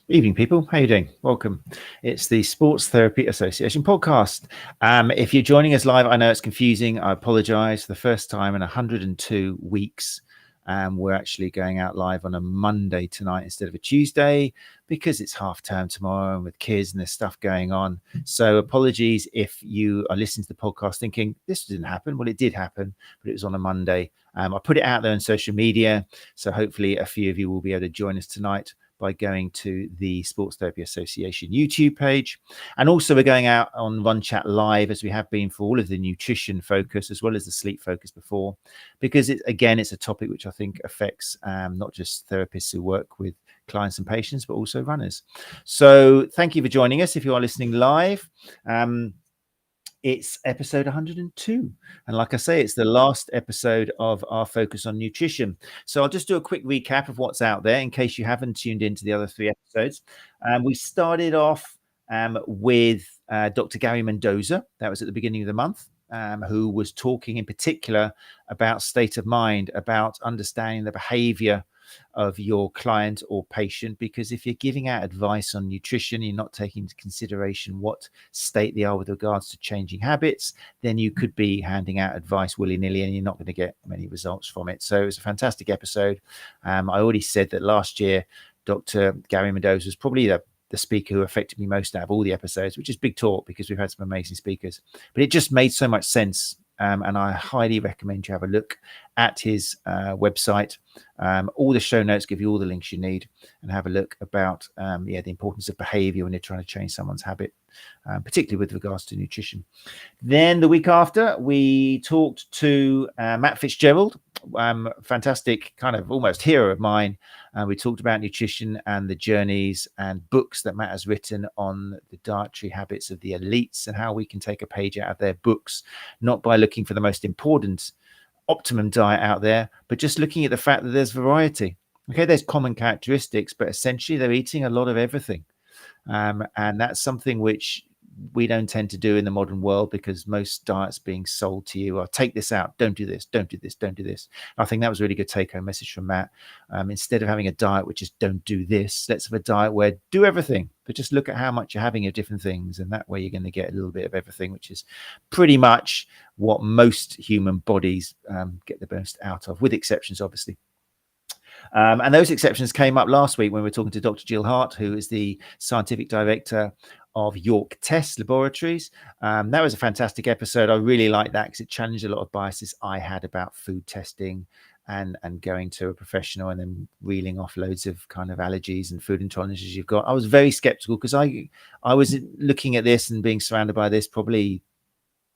Evening, people. How you doing? Welcome. It's the Sports Therapy Association podcast. If you're joining us live, I know it's confusing. I apologize. For the first time in 102 weeks, we're actually going out live on a Monday tonight instead of a Tuesday because it's half term tomorrow and with kids and there's stuff going on. So apologies if you are listening to the podcast thinking this didn't happen. Well, it did happen, but it was on a Monday. I put it out there on social media. So hopefully a few of you will be able to join us tonight by going to the Sports Therapy Association YouTube page. And also we're going out on Run Chat Live, as we have been for all of the nutrition focus as well as the sleep focus before, because it's a topic which I think affects not just therapists who work with clients and patients, but also runners. So thank you for joining us. If you are listening live, it's episode 102. And like I say, it's the last episode of our focus on nutrition. So I'll just do a quick recap of what's out there in case you haven't tuned into the other 3 episodes. We started off with Dr. Gary Mendoza. That was at the beginning of the month, who was talking in particular about state of mind, about understanding the behavior of your client or patient, because if you're giving out advice on nutrition, you're not taking into consideration what state they are with regards to changing habits, then you could be handing out advice willy-nilly and you're not going to get many results from it. So it was a fantastic episode. I already said that last year Dr. Gary Mendoza was probably the speaker who affected me most out of all the episodes, which is big talk because we've had some amazing speakers, but it just made so much sense. And I highly recommend you have a look at his website. All the show notes give you all the links you need, and have a look about the importance of behavior when you're trying to change someone's habit, particularly with regards to nutrition. Then the week after, we talked to Matt Fitzgerald, fantastic kind of almost hero of mine. We talked about nutrition and the journeys and books that Matt has written on the dietary habits of the elites and how we can take a page out of their books, not by looking for the most important optimum diet out there, but just looking at the fact that there's variety. Okay, there's common characteristics, but essentially they're eating a lot of everything. And that's something which we don't tend to do in the modern world, because most diets being sold to you are take this out, don't do this, don't do this, don't do this. I think that was a really good take-home message from Matt. Instead of having a diet which is don't do this, let's have a diet where do everything, but just look at how much you're having of different things, and that way you're going to get a little bit of everything, which is pretty much what most human bodies get the most out of, with exceptions obviously. And those exceptions came up last week when we were talking to Dr. Jill Hart, who is the scientific director of York Test Laboratories. That was a fantastic episode. I really liked that because it challenged a lot of biases I had about food testing and going to a professional and then reeling off loads of kind of allergies and food intolerances you've got. I was very skeptical because I was looking at this and being surrounded by this probably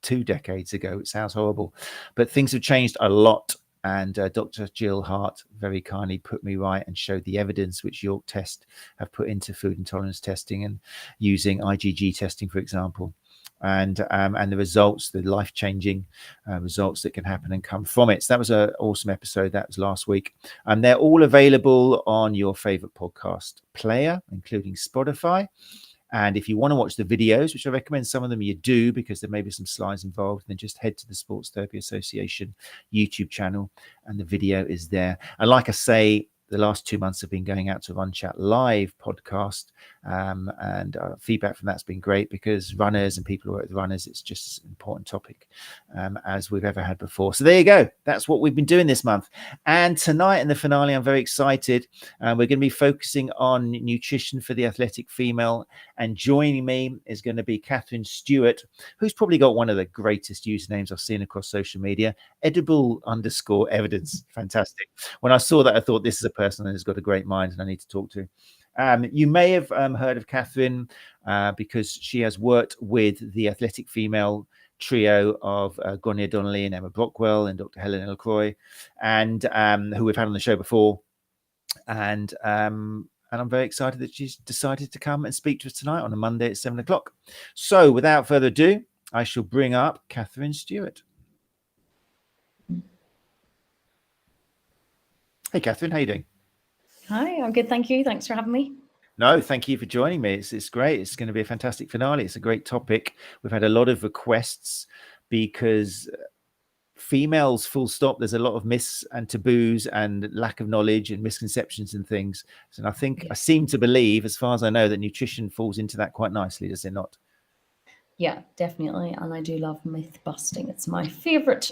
2 decades ago. It sounds horrible, but things have changed a lot. And Dr. Jill Hart very kindly put me right and showed the evidence which York Test have put into food intolerance testing and using IgG testing, for example, and the results, the life-changing results that can happen and come from it. So that was an awesome episode. That was last week. And they're all available on your favorite podcast player, including Spotify. And if you want to watch the videos, which I recommend some of them you do because there may be some slides involved, then just head to the Sports Therapy Association YouTube channel and the video is there. And like I say, the last 2 months have been going out to Run Chat Live podcast, and feedback from that's been great because runners and people who work with runners, it's just an important topic as we've ever had before. So there you go. That's what we've been doing this month. And tonight in the finale, I'm very excited. We're going to be focusing on nutrition for the athletic female. And joining me is going to be Kathryn Stewart, who's probably got one of the greatest usernames I've seen across social media, edible_evidence. Fantastic. When I saw that, I thought this is a person who's got a great mind and I need to talk to. You may have heard of Kathryn because she has worked with the athletic female trio of Grainne, Donnelly and Emma Brockwell and Dr. Helen McElroy, and who we've had on the show before. And I'm very excited that she's decided to come and speak to us tonight on a Monday at 7 o'clock. So without further ado, I shall bring up Kathryn Stewart. Hey, Kathryn, how are you doing? Hi, I'm good, thank you. Thanks for having me. No, thank you for joining me. It's great. It's going to be a fantastic finale. It's a great topic. We've had a lot of requests because females, full stop. There's a lot of myths and taboos and lack of knowledge and misconceptions and things. And I seem to believe, as far as I know, that nutrition falls into that quite nicely, does it not? Yeah, definitely. And I do love myth busting. It's my favorite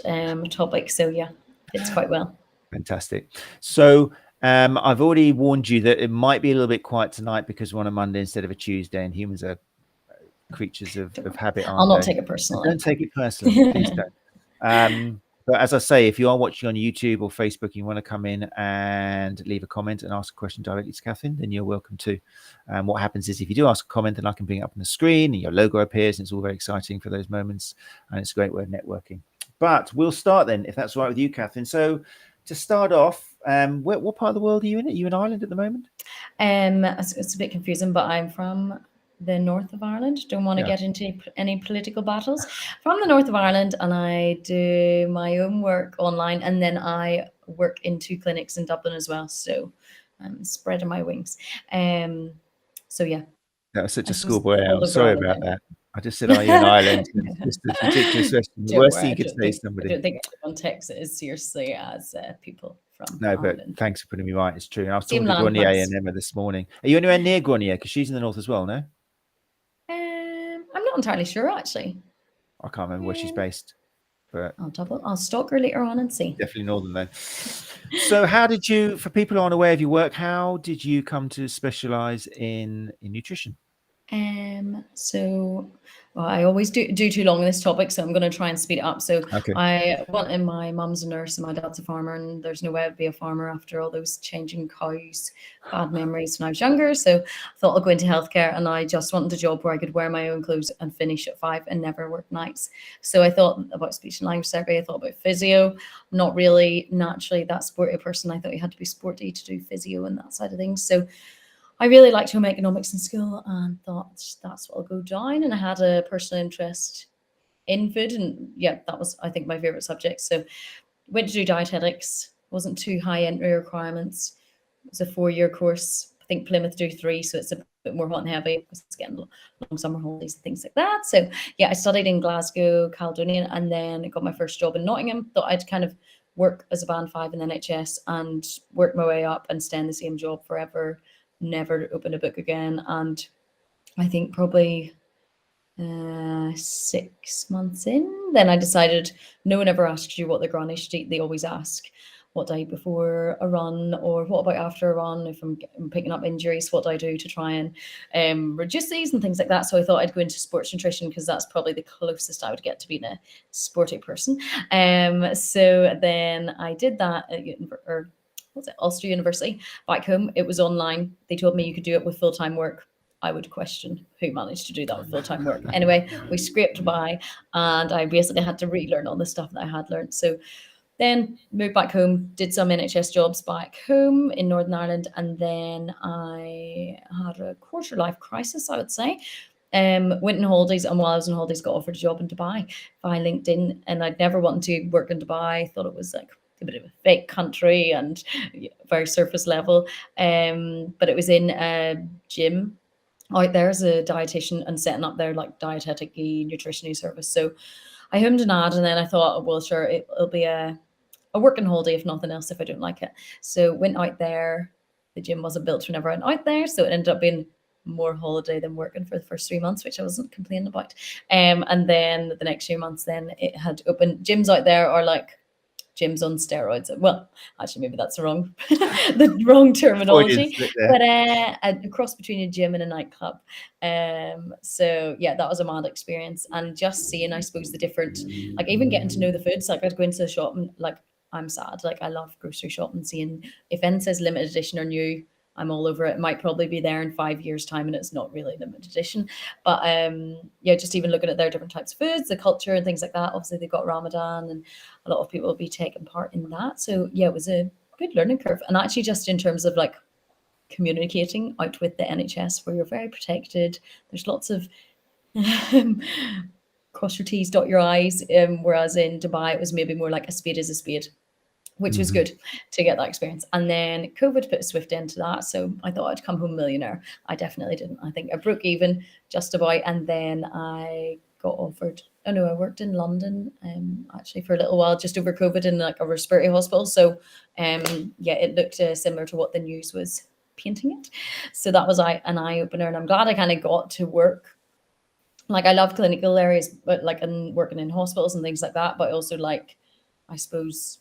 topic. So yeah, fits quite well. Fantastic. So I've already warned you that it might be a little bit quiet tonight because we're on a Monday instead of a Tuesday, and humans are creatures of habit, aren't I'll not they? take it personally. Don't take it personally, please don't. But as I say, if you are watching on YouTube or Facebook, you want to come in and leave a comment and ask a question directly to Kathryn, then you're welcome to. What happens is if you do ask a comment, then I can bring it up on the screen and your logo appears, and it's all very exciting for those moments, and it's a great way of networking. But we'll start then, if that's all right with you, Kathryn. So to start off, what part of the world are you in? Are you in Ireland at the moment? It's a bit confusing, but I'm from the north of Ireland. Don't want to get into any political battles. From the north of Ireland, and I do my own work online, and then I work in 2 clinics in Dublin as well. So I'm spreading my wings. So yeah. That was such a schoolboy. I'm over sorry Ireland about anyway. that. I just said, are you in Ireland? It's just a ridiculous question. The Don't worst worry, thing I you could don't say to think, I somebody. don't think anyone takes it as seriously as people from No, but Ireland. thanks for putting me right. It's true. And I was Same talking to Grainne landmass. and Emma this morning. Are you anywhere near Grainne? Because she's in the north as well, no? I'm not entirely sure, actually. I can't remember where she's based, but I'll stalk her later on and see. definitely northern then. So how did you, for people who aren't aware of your work, how did you come to specialize in nutrition? So well, I always do too long on this topic, so I'm going to try and speed it up. So Okay. my mum's a nurse and my dad's a farmer, and there's no way I'd be a farmer after all those changing cows, bad memories when I was younger. So I thought I'll go into healthcare, and I just wanted a job where I could wear my own clothes and finish at 5 and never work nights. So I thought about speech and language therapy. I thought about physio. I'm not really naturally that sporty person. I thought you had to be sporty to do physio and that side of things. So I really liked home economics in school and thought that's what I'll go down. And I had a personal interest in food. And yeah, that was, I think, my favorite subject. So went to do dietetics, wasn't too high entry requirements. It was a 4-year course. I think Plymouth do 3, so it's a bit more hot and heavy because it's getting long summer holidays and things like that. So yeah, I studied in Glasgow, Caledonian, and then I got my first job in Nottingham. Thought I'd kind of work as a band 5 in the NHS and work my way up and stay in the same job forever. Never open a book again. And I think probably 6 months in, then I decided no one ever asks you what the granny should eat. They always ask, what do I eat before a run, or what about after a run? If I'm picking up injuries, what do I do to try and reduce these and things like that? So I thought I'd go into sports nutrition because that's probably the closest I would get to being a sporty person. So then I did that at Ulster University back home. It was online. They told me you could do it with full-time work. I would question who managed to do that with full-time work. Anyway, we scraped by, and I basically had to relearn all the stuff that I had learned. So then moved back home, did some NHS jobs back home in Northern Ireland, and then I had a quarter-life crisis, I would say. Went on holidays, and while I was on holidays, got offered a job in Dubai via LinkedIn, and I'd never wanted to work in Dubai. Thought it was like a bit of a fake country and very surface level. But it was in a gym out there as a dietitian and setting up their like dietetic nutrition service. So I homed an ad, and then I thought, well, sure, it'll be a working holiday if nothing else if I don't like it. So went out there. The gym wasn't built for never out there, so it ended up being more holiday than working for the first 3 months, which I wasn't complaining about. And then the next few months, then it had opened gyms out there, or like gyms on steroids. Well, actually, maybe that's the wrong terminology, but a cross between a gym and a nightclub. So yeah, that was a mad experience, and just seeing, I suppose, the different, like even getting to know the foods. Like I'd go into the shop and like, I'm sad, like I love grocery shopping, seeing if anything says limited edition or new, I'm all over it. It might probably be there in 5 years' time, and it's not really limited edition. But yeah, just even looking at their different types of foods, the culture and things like that. Obviously, they've got Ramadan, and a lot of people will be taking part in that. So yeah, it was a good learning curve. And actually, just in terms of like communicating out with the NHS, where you're very protected. There's lots of cross your T's, dot your I's. Whereas in Dubai, it was maybe more like a spade is a spade, which was good to get that experience. And then COVID put a swift end to that. So I thought I'd come home millionaire. I definitely didn't. I think I broke even just about. And then I got offered oh no, I worked in London actually for a little while just over COVID in like a respiratory hospital. So yeah, it looked similar to what the news was painting it. So that was an eye opener, and I'm glad I kind of got to work. Like I love clinical areas, but like and working in hospitals and things like that. But also like, I suppose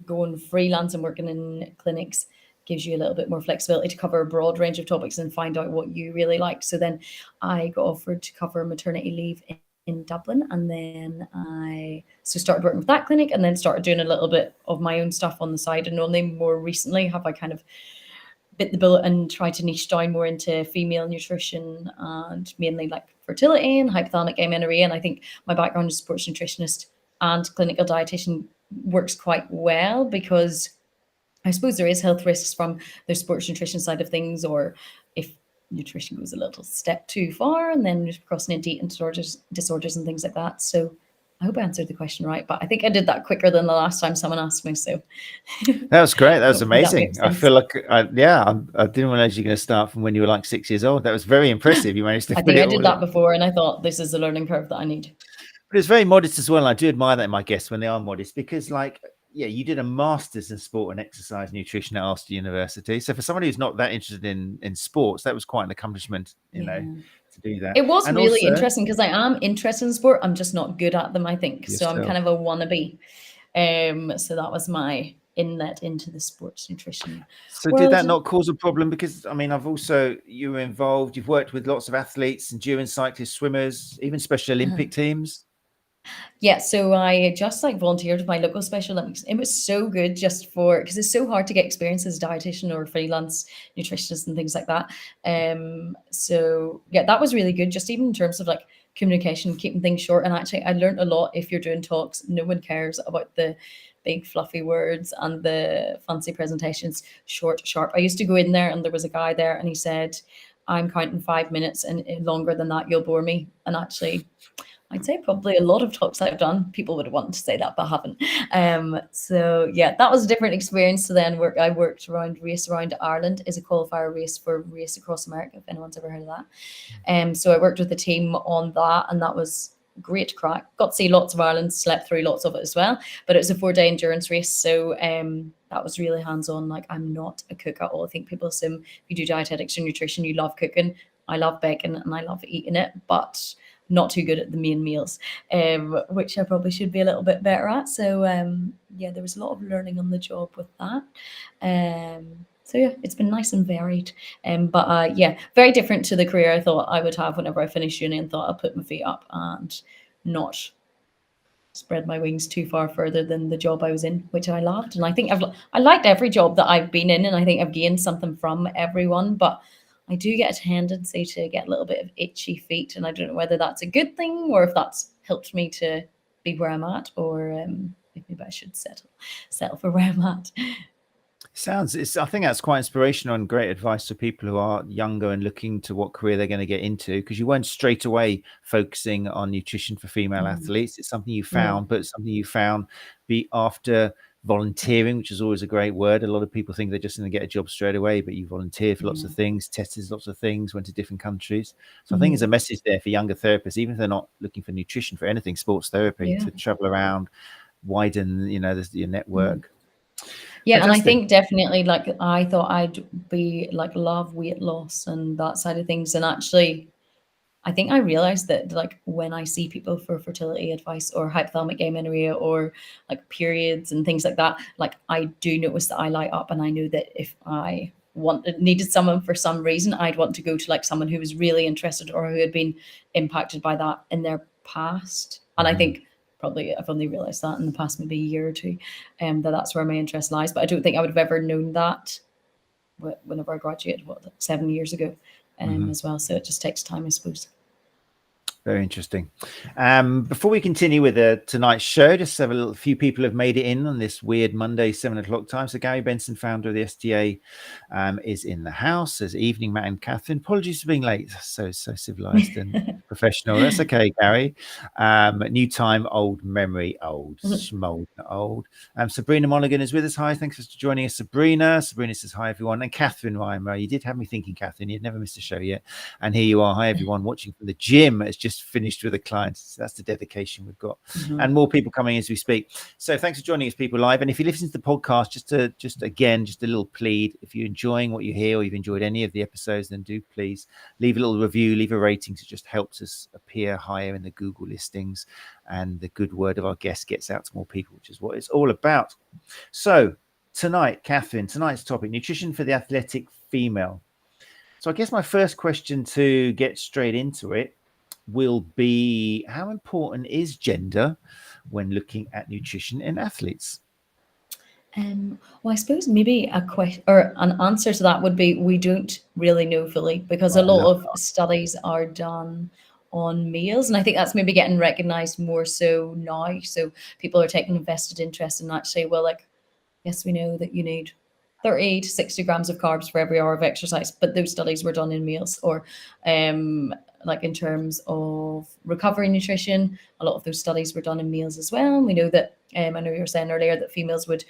going freelance and working in clinics gives you a little bit more flexibility to cover a broad range of topics and find out what you really like. So then I got offered to cover maternity leave in Dublin, and then I started working with that clinic, and then started doing a little bit of my own stuff on the side. And only more recently have I kind of bit the bullet and tried to niche down more into female nutrition and mainly like fertility and hypothalamic amenorrhea. And I think my background as sports nutritionist and clinical dietitian works quite well, because I suppose there is health risks from the sports nutrition side of things, or if nutrition goes a little step too far and then crossing into eating disorders and things like that. So I hope I answered the question right, but I think I did that quicker than the last time someone asked me. So that was great. That was amazing. That I feel like, I didn't realize you were going to start from when you were like 6 years old. That was very impressive. You managed to. I think I did that before, and I thought this is a learning curve that I need. But it's very modest as well. And I do admire that in my guests when they are modest, because like, yeah, you did a master's in sport and exercise nutrition at Ulster University. So for somebody who's not that interested in sports, that was quite an accomplishment, you know, to do that. It was really interesting, because I am interested in sport. I'm just not good at them, I think. So I'm kind of a wannabe. So that was my inlet into the sports nutrition. So did that not cause a problem? Because I mean, you were involved, you've worked with lots of athletes, endurance cyclists, swimmers, even Special Olympic teams. Yeah, so I just like volunteered with my local Special Olympics. It was so good just because it's so hard to get experience as a dietitian or freelance nutritionist and things like that. So yeah, that was really good, just even in terms of like communication, keeping things short. And actually I learned a lot. If you're doing talks, no one cares about the big fluffy words and the fancy presentations. Short, sharp. I used to go in there and there was a guy there and he said, I'm counting 5 minutes, and longer than that you'll bore me. And actually I'd say probably a lot of talks I've done, people would want to say that, but haven't. So yeah, that was a different experience to then work. I worked Race Around Ireland is a qualifier race for Race Across America, if anyone's ever heard of that. So I worked with the team on that, and that was great crack. Got to see lots of Ireland, slept through lots of it as well. But it was a 4-day endurance race, so that was really hands-on. Like, I'm not a cook at all. I think people assume if you do dietetics or nutrition, you love cooking. I love baking and I love eating it, but not too good at the main meals, which I probably should be a little bit better at. So yeah, there was a lot of learning on the job with that. So yeah, it's been nice and varied. But yeah, very different to the career I thought I would have whenever I finished uni, and thought I'll put my feet up and not spread my wings too far further than the job I was in, which I loved. And I think I liked every job that I've been in, and I think I've gained something from everyone. But I do get a tendency to get a little bit of itchy feet, and I don't know whether that's a good thing or if that's helped me to be where I'm at, or if maybe I should settle for where I'm at. I think that's quite inspirational and great advice to people who are younger and looking to what career they're going to get into, because you weren't straight away focusing on nutrition for female athletes. It's something you found, but something you found after volunteering, which is always a great word. A lot of people think they're just going to get a job straight away, but you volunteered for lots of things, tested lots of things, went to different countries. So I think there's a message there for younger therapists, even if they're not looking for nutrition, for anything sports therapy, to travel around, widen, your network. Yeah, fantastic. And I think definitely, like, I thought I'd be like love weight loss and that side of things, and actually I think I realized that, like, when I see people for fertility advice or hypothalamic amenorrhea or like periods and things like that, like, I do notice that I light up, and I know that if I needed someone for some reason, I'd want to go to like someone who was really interested or who had been impacted by that in their past. And I think probably I've only realized that in the past maybe a year or two, that's where my interest lies. But I don't think I would have ever known that whenever I graduated, 7 years ago, as well. So it just takes time, I suppose. Very interesting. Before we continue with tonight's show, just have a few people have made it in on this weird Monday 7 o'clock time. So Gary Benson, founder of the STA, is in the house. There's evening, Matt and Kathryn. Apologies for being late. So civilized and professional. That's okay, Gary. New time, old memory, old schmold, old. Sabrina Monaghan is with us. Hi, thanks for joining us, Sabrina. Sabrina says hi, everyone. And Kathryn Reimer, you did have me thinking, Kathryn, you'd never missed a show yet. And here you are. Hi, everyone, watching from the gym. It's just just finished with a client. So that's the dedication we've got, Mm-hmm. and more people coming as we speak. So thanks for joining us, people live. And if you listen to the podcast, just a little plead: if you're enjoying what you hear, or you've enjoyed any of the episodes, then do please leave a little review, leave a rating. So it just helps us appear higher in the Google listings, and the good word of our guests gets out to more people, which is what it's all about. So tonight, Kathryn, tonight's topic: nutrition for the athletic female. So I guess my first question, to get straight into it, will be: how important is gender when looking at nutrition in athletes? Well, I suppose maybe a question or an answer to that would be we don't really know fully, because Oh, a I lot love of studies are done on males, and I think that's maybe getting recognized more so now. So people are taking a vested interest in actually, well, like, yes, we know that you need 30 to 60 grams of carbs for every hour of exercise, but those studies were done in males. Or like in terms of recovery nutrition, a lot of those studies were done in males as well. And we know that, I know you were saying earlier that females would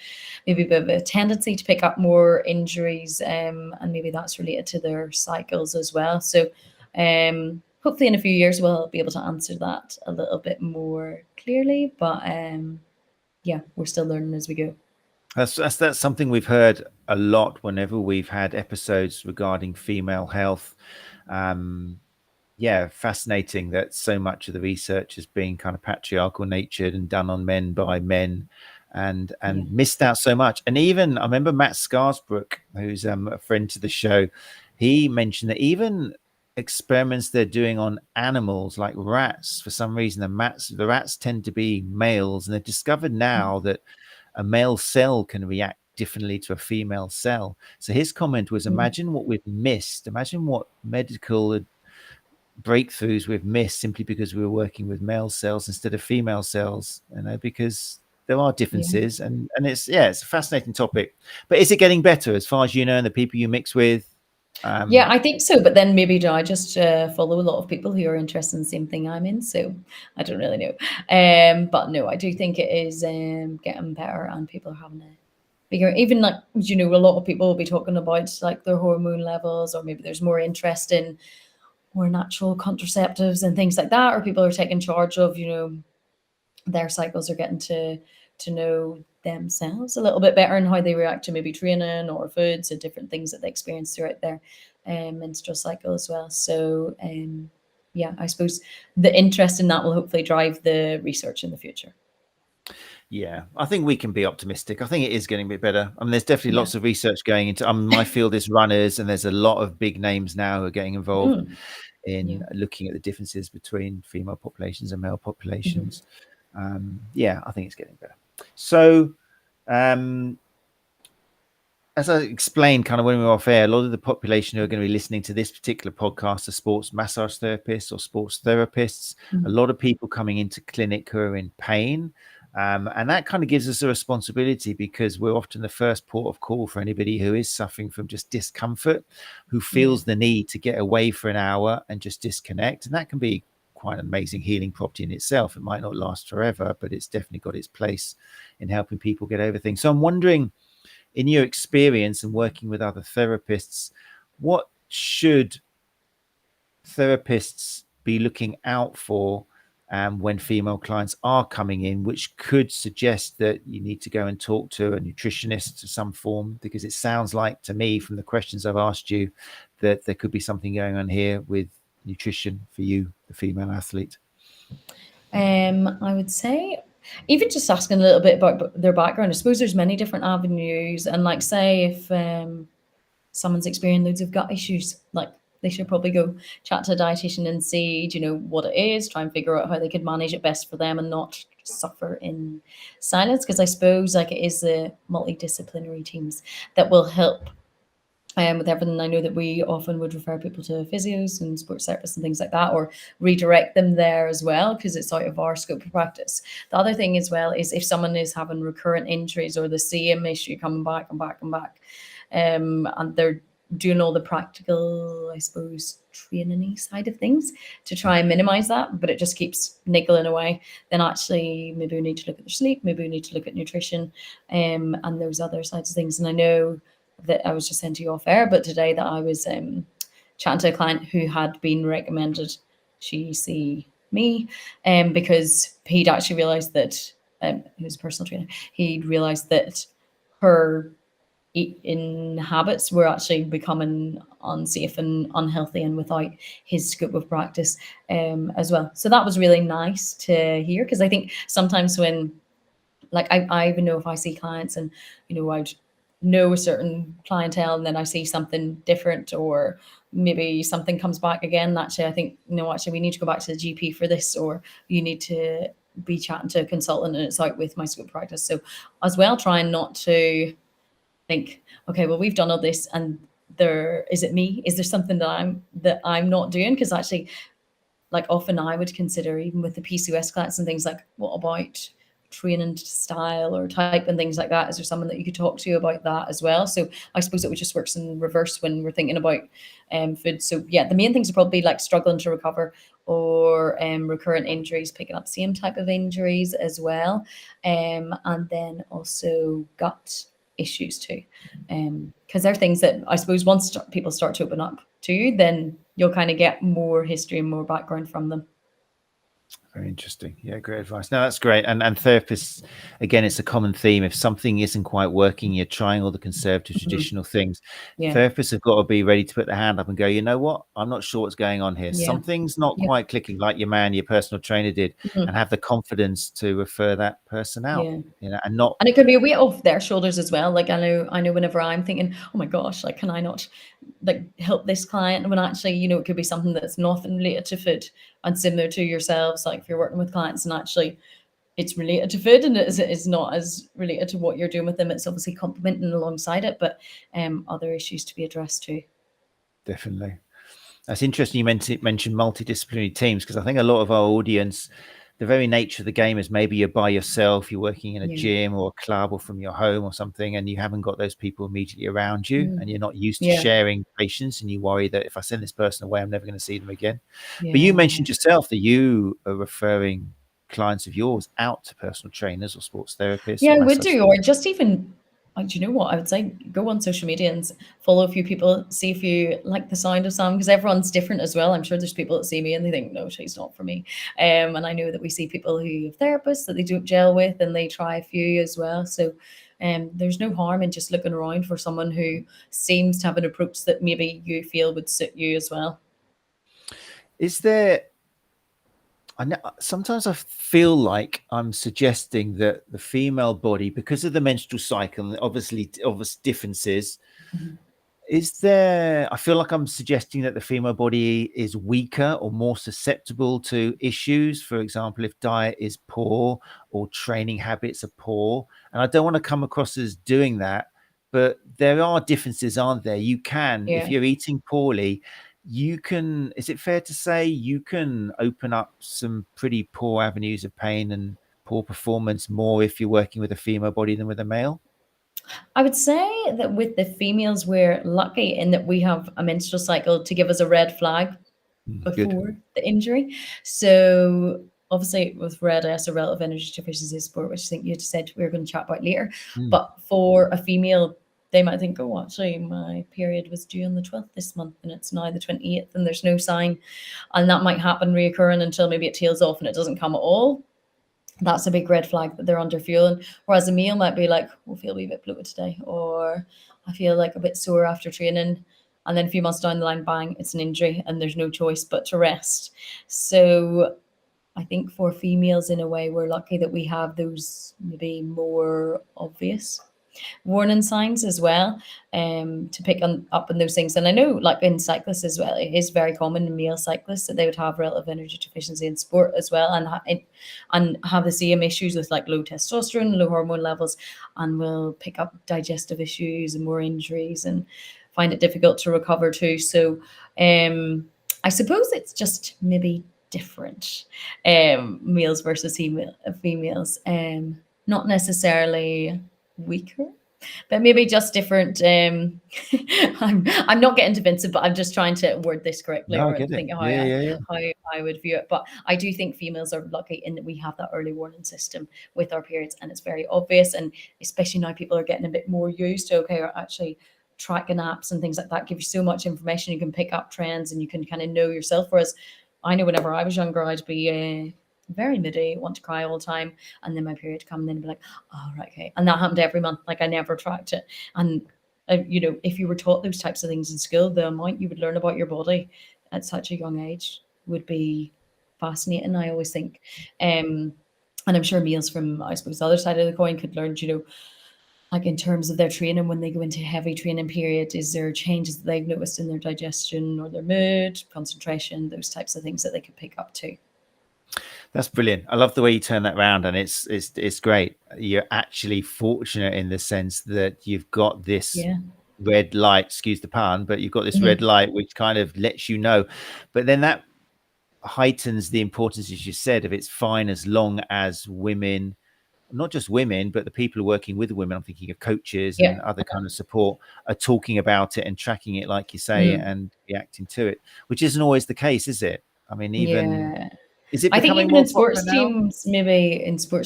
maybe have a tendency to pick up more injuries, and maybe that's related to their cycles as well. So hopefully in a few years we'll be able to answer that a little bit more clearly. But yeah, we're still learning as we go. That's something we've heard a lot whenever we've had episodes regarding female health. Yeah, fascinating that so much of the research has been kind of patriarchal natured and done on men by men, and Yeah. missed out so much. And even I remember Matt Scarsbrook, who's a friend to the show, he mentioned that even experiments they're doing on animals like rats, for some reason the rats tend to be males, and they've discovered now that a male cell can react differently to a female cell. So his comment was: imagine what we've missed, imagine what medical breakthroughs we've missed simply because we were working with male cells instead of female cells, because there are Yeah. differences. And it's a fascinating topic. But is it getting better as far as you know, and the people you mix with? Yeah, I think so. But then maybe do I just follow a lot of people who are interested in the same thing I'm in? So I don't really know. But no, I do think it is getting better, and people are having a bigger, even like, a lot of people will be talking about like their hormone levels, or maybe there's more interest in more natural contraceptives and things like that, or people are taking charge of, their cycles, are getting to know themselves a little bit better, and how they react to maybe training or foods and different things that they experience throughout their menstrual cycle as well. So yeah, I suppose the interest in that will hopefully drive the research in the future. Yeah, I think we can be optimistic. I think it is getting a bit better. I mean, there's definitely Yeah. lots of research going into. My field is runners, and there's a lot of big names now who are getting involved in Yeah. looking at the differences between female populations and male Mhm. populations. Yeah, I think it's getting better. So, as I explained kind of when we were off air, a lot of the population who are going to be listening to this particular podcast are sports massage therapists or sports therapists. A lot of people coming into clinic who are in pain. And that kind of gives us a responsibility, because we're often the first port of call for anybody who is suffering from just discomfort, who feels the need to get away for an hour and just disconnect. And that can be quite an amazing healing property in itself. It might not last forever, but it's definitely got its place in helping people get over things. So I'm wondering, in your experience and working with other therapists, what should therapists be looking out for when female clients are coming in, which could suggest that you need to go and talk to a nutritionist of some form? Because it sounds like to me, from the questions I've asked you, that there could be something going on here with nutrition for you, the female athlete. I would say even just asking a little bit about their background. I suppose there's many different avenues, and like, say if someone's experiencing loads of gut issues, like, they should probably go chat to a dietitian and see, what it is, try and figure out how they could manage it best for them and not suffer in silence. Because I suppose like it is the multidisciplinary teams that will help with everything. I know that we often would refer people to physios and sports therapists and things like that, or redirect them there as well, because it's out of our scope of practice. The other thing as well is if someone is having recurrent injuries or the same issue coming back and back and back, and they're doing all the practical, I suppose, training side of things to try and minimize that, but it just keeps niggling away, then actually maybe we need to look at their sleep, maybe we need to look at nutrition, and those other sides of things. And I know that I was just saying to you off air, but today that I was chatting to a client who had been recommended she see me, because he'd actually realised that he was a personal trainer. He'd realised that her eating habits were actually becoming unsafe and unhealthy, and without his scope of practice as well. So that was really nice to hear, because I think sometimes when, like, I even know if I see clients and, I'd know a certain clientele and then I see something different, or maybe something comes back again, actually I think, no, actually we need to go back to the GP for this, or you need to be chatting to a consultant and it's out with my scope practice. So as well, trying not to think, okay, well, we've done all this and is it me? Is there something that I'm not doing? Because actually, like, often I would consider, even with the PCOS clients and things, like, what about training style or type and things like that? Is there someone that you could talk to about that as well? So I suppose it just works in reverse when we're thinking about food. So yeah, the main things are probably like struggling to recover, or recurrent injuries, picking up same type of injuries as well, and then also gut issues too, because they're things that I suppose once people start to open up to you, then you'll kind of get more history and more background from them. Very interesting. Yeah, great advice. No, that's great. And therapists, again, it's a common theme. If something isn't quite working, you're trying all the conservative, traditional things. Yeah. Therapists have got to be ready to put their hand up and go, you know what? I'm not sure what's going on here. Yeah. Something's not quite clicking, like your personal trainer did, and have the confidence to refer that person out. Yeah. And not. And it could be a weight off their shoulders as well. Like, I know whenever I'm thinking, oh my gosh, like, can I not like help this client, when actually, it could be something that's nothing related to food, and similar to yourselves, like if you're working with clients and actually it's related to food and it's not as related to what you're doing with them, it's obviously complementing alongside it, but other issues to be addressed too. Definitely. That's interesting. You mentioned multidisciplinary teams, because I think a lot of our audience, the very nature of the game is maybe you're by yourself, you're working in a gym or a club or from your home or something, and you haven't got those people immediately around you, and you're not used to sharing patients, and you worry that if I send this person away, I'm never going to see them again. But you mentioned yourself that you are referring clients of yours out to personal trainers or sports therapists. Yeah, or I would massage do, or just even, do you know what? I would say go on social media and follow a few people, see if you like the sound of some, because everyone's different as well. I'm sure there's people that see me and they think, no, she's not for me. And I know that we see people who have therapists that they don't gel with, and they try a few as well. So there's no harm in just looking around for someone who seems to have an approach that maybe you feel would suit you as well. Is there, sometimes I feel like I'm suggesting that the female body, because of the menstrual cycle and obviously obvious differences, I feel like I'm suggesting that the female body is weaker or more susceptible to issues. For example, if diet is poor or training habits are poor. And I don't want to come across as doing that, but there are differences, aren't there? You can, if you're eating poorly, is it fair to say you can open up some pretty poor avenues of pain and poor performance more if you're working with a female body than with a male? I would say that with the females, we're lucky in that we have a menstrual cycle to give us a red flag Good. before the injury. So obviously with RED-S, or relative energy deficiency support, which I think you had said we were going to chat about later. But for a female, they might think, oh, actually, my period was due on the 12th this month and it's now the 28th and there's no sign. And that might happen reoccurring until maybe it tails off and it doesn't come at all. That's a big red flag that they're under fueling. Whereas a male might be like, I feel a wee bit bloated today, or I feel like a bit sore after training. And then a few months down the line, bang, it's an injury and there's no choice but to rest. So I think for females, in a way, we're lucky that we have those maybe more obvious warning signs as well, to pick up on those things. And I know, like in cyclists as well, it is very common in male cyclists that they would have relative energy deficiency in sport as well, and have the same issues with like low testosterone, low hormone levels, and will pick up digestive issues and more injuries and find it difficult to recover too. So I suppose it's just maybe different, males versus females, not necessarily weaker, but maybe just different. I'm not getting defensive, but I'm just trying to word this correctly, No, I or get it. think how I would view it. But I do think females are lucky in that we have that early warning system with our periods, and it's very obvious. And especially now, people are getting a bit more used to actually tracking apps and things like that give you so much information. You can pick up trends and you can kind of know yourself. Whereas I know whenever I was younger, I'd be very moody, want to cry all the time, and then my period would come, and then be like, oh right, okay, and that happened every month. Like I never tracked it, and you know, if you were taught those types of things in school, the amount you would learn about your body at such a young age would be fascinating. I always think, and I'm sure meals from, I suppose, the other side of the coin could learn, you know, like in terms of their training when they go into a heavy training period, is there changes that they've noticed in their digestion or their mood, concentration, those types of things that they could pick up too. That's brilliant. I love the way you turn that around, and it's great. You're actually fortunate in the sense that you've got this red light, excuse the pun, but you've got this red light which kind of lets you know. But then that heightens the importance, as you said, of it's fine as long as women, not just women, but the people who are working with women, I'm thinking of coaches and other kind of support, are talking about it and tracking it, like you say, and reacting to it, which isn't always the case, is it? I mean, even is it I think becoming even in more popular sports now?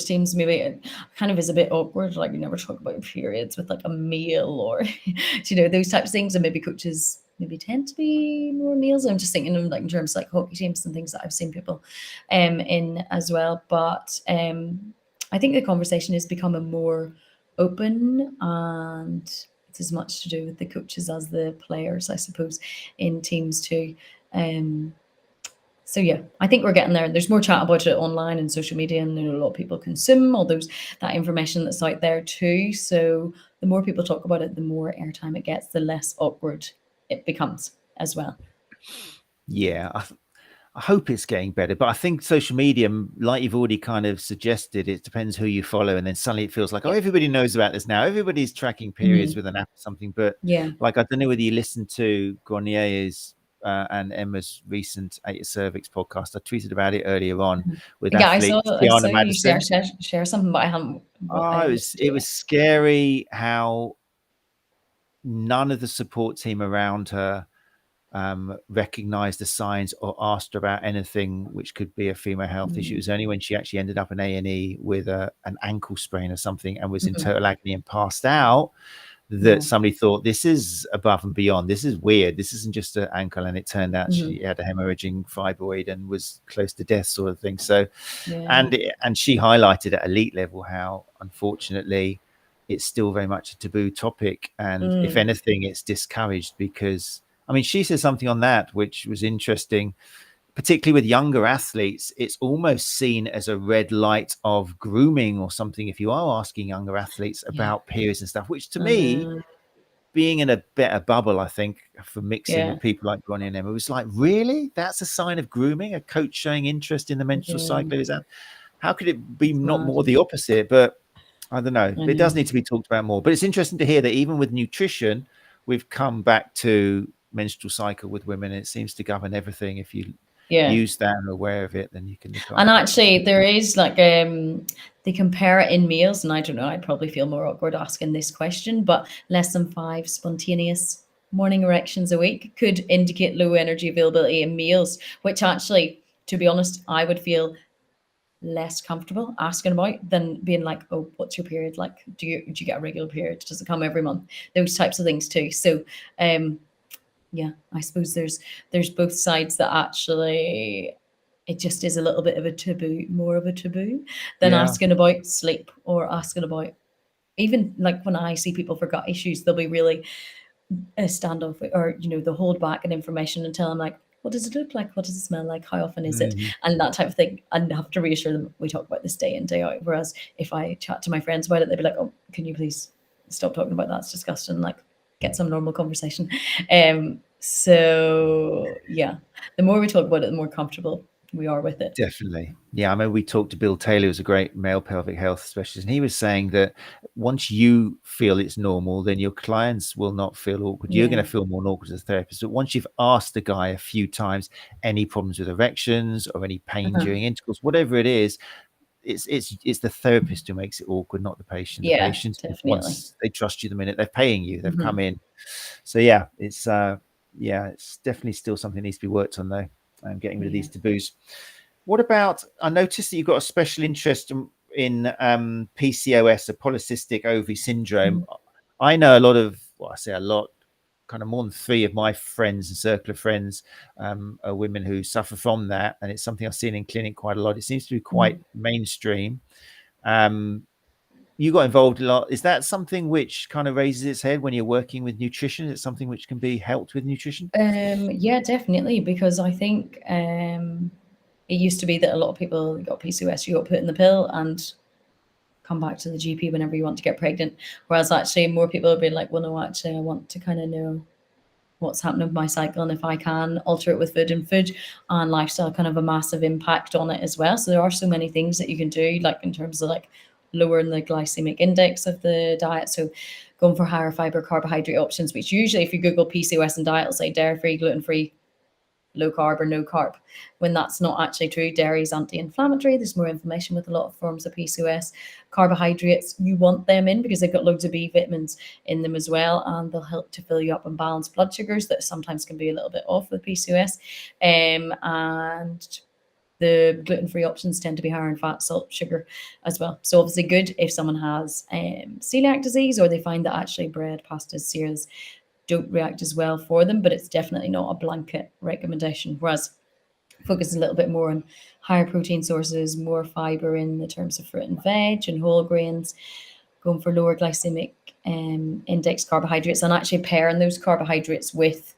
teams, maybe it kind of is a bit awkward. Like you never talk about your periods with like a meal or, you know, those types of things. And maybe coaches maybe tend to be more meals. I'm just thinking of like in terms of like hockey teams and things that I've seen people in as well. But I think the conversation is becoming more open, and it's as much to do with the coaches as the players, I suppose, in teams too. So yeah, I think we're getting there. There's more chat about it online and social media, and a lot of people consume all that information that's out there too. So the more people talk about it, the more airtime it gets, the less awkward it becomes as well. Yeah, I hope it's getting better, but I think social media, like you've already kind of suggested, it depends who you follow, and then suddenly it feels like, oh, everybody knows about this now. Everybody's tracking periods with an app or something. But like, I don't know whether you listened to Grainne's and Emma's recent 8 Cervix podcast. I tweeted about it earlier on with athletes, I saw Tiana you Madison. share something, but I haven't. Oh, it was scary how none of the support team around her recognized the signs or asked her about anything which could be a female health issue. It was only when she actually ended up in A&E with an ankle sprain or something and was in total agony and passed out that somebody thought, this is above and beyond. This is weird. This isn't just an ankle. And it turned out she had a hemorrhaging fibroid and was close to death, sort of thing. So, and she highlighted at elite level how, unfortunately, it's still very much a taboo topic. And if anything, it's discouraged because, I mean, she said something on that which was interesting, particularly with younger athletes. It's almost seen as a red light of grooming or something if you are asking younger athletes about periods and stuff, which to me, being in a better bubble, I think, for mixing with people like Grainne and Emma, was like, really? That's a sign of grooming? A coach showing interest in the menstrual cycle? Is that, how could it be not more the opposite? But I don't know. It does need to be talked about more. But it's interesting to hear that even with nutrition, we've come back to menstrual cycle with women. And it seems to govern everything. If you use that and are aware of it, then you can look at it. And actually, there is like they compare it in males, and I don't know, I'd probably feel more awkward asking this question, but less than 5 spontaneous morning erections a week could indicate low energy availability in males, which actually, to be honest, I would feel less comfortable asking about than being like, oh, what's your period like? Do you get a regular period? Does it come every month? Those types of things too. So yeah, I suppose there's both sides that actually it just is a little bit of a taboo, more of a taboo than asking about sleep or asking about, even like when I see people for gut issues, they'll be really standoff, or you know, they'll hold back an information until I'm like, what does it look like? What does it smell like? How often is it? And that type of thing. And have to reassure them we talk about this day in, day out. Whereas if I chat to my friends about it, they'd be like, oh, can you please stop talking about that? It's disgusting. Like, get some normal conversation. So yeah, the more we talk about it, the more comfortable we are with it. Definitely. Yeah, I mean, we talked to Bill Taylor, who's a great male pelvic health specialist, and he was saying that once you feel it's normal, then your clients will not feel awkward. You're going to feel more awkward as a therapist. But once you've asked the guy a few times, any problems with erections or any pain during intercourse, whatever it is, it's the therapist who makes it awkward, not the patient. The patient, definitely. once they trust you the minute they're paying you, they've come in. So yeah, it's definitely still something that needs to be worked on though. Getting rid of these taboos. What about, I noticed that you've got a special interest in PCOS, a polycystic ovary syndrome. I know a lot of, well, I say a lot, kind of more than 3 of my friends and circle of friends are women who suffer from that, and it's something I've seen in clinic quite a lot. It seems to be quite mainstream. You got involved a lot. Is that something which kind of raises its head when you're working with nutrition? Is it something which can be helped with nutrition? Yeah, definitely, because I think it used to be that a lot of people got PCOS, you got put in the pill and come back to the GP whenever you want to get pregnant. Whereas actually more people have been like, well, no, actually I want to kind of know what's happening with my cycle, and if I can alter it with food, and food and lifestyle kind of a massive impact on it as well. So there are so many things that you can do, like in terms of like lowering the glycemic index of the diet. So going for higher fiber carbohydrate options, which usually if you Google PCOS and diet, it'll say dairy-free, gluten-free, low carb or no carb, when that's not actually true. Dairy is anti-inflammatory. There's more inflammation with a lot of forms of PCOS. Carbohydrates, you want them in because they've got loads of B vitamins in them as well, and they'll help to fill you up and balance blood sugars that sometimes can be a little bit off with PCOS. And the gluten-free options tend to be higher in fat, salt, sugar as well. So obviously good if someone has celiac disease, or they find that actually bread, pastas, cereals don't react as well for them, but it's definitely not a blanket recommendation. Whereas focus a little bit more on higher protein sources, more fiber in the terms of fruit and veg and whole grains, going for lower glycemic index carbohydrates, and actually pairing those carbohydrates with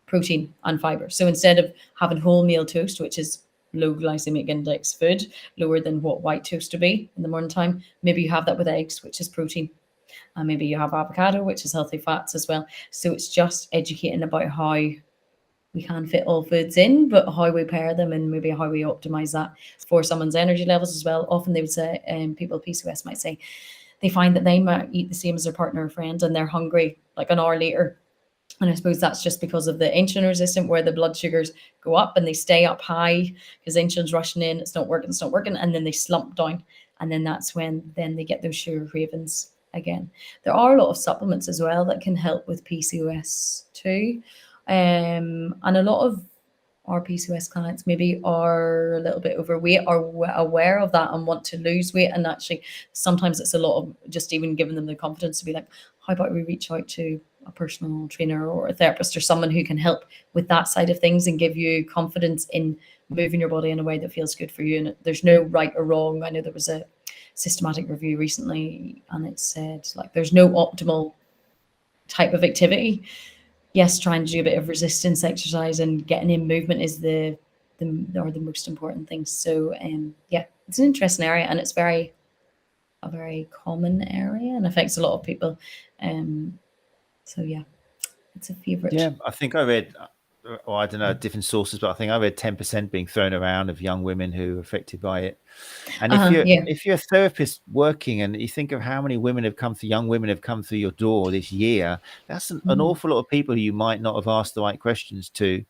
protein and fiber. So instead of having wholemeal toast, which is low glycemic index food, lower than what white toast would be in the morning time, maybe you have that with eggs, which is protein. And maybe you have avocado, which is healthy fats as well. So it's just educating about how we can fit all foods in, but how we pair them and maybe how we optimize that for someone's energy levels as well. Often they would say, people with PCOS might say, they find that they might eat the same as their partner or friend and they're hungry like an hour later. And I suppose that's just because of the insulin resistant, where the blood sugars go up and they stay up high because insulin's rushing in, it's not working, and then they slump down. And then that's when then they get those sugar cravings again. There are a lot of supplements as well that can help with PCOS too. And a lot of our PCOS clients maybe are a little bit overweight, are aware of that and want to lose weight. And actually, sometimes it's a lot of just even giving them the confidence to be like, how about we reach out to a personal trainer or a therapist or someone who can help with that side of things and give you confidence in moving your body in a way that feels good for you. And there's no right or wrong. I know there was a systematic review recently and it said like there's no optimal type of activity. Yes, trying to do a bit of resistance exercise and getting in movement is the most important things. So yeah, it's an interesting area, and it's a very common area and affects a lot of people. So yeah, it's a favorite. Yeah, I think I read, or I don't know, different sources, but I think I read 10% being thrown around of young women who are affected by it. And Yeah. if you're a therapist working and you think of how many young women have come through your door this year, that's an awful lot of people who you might not have asked the right questions to.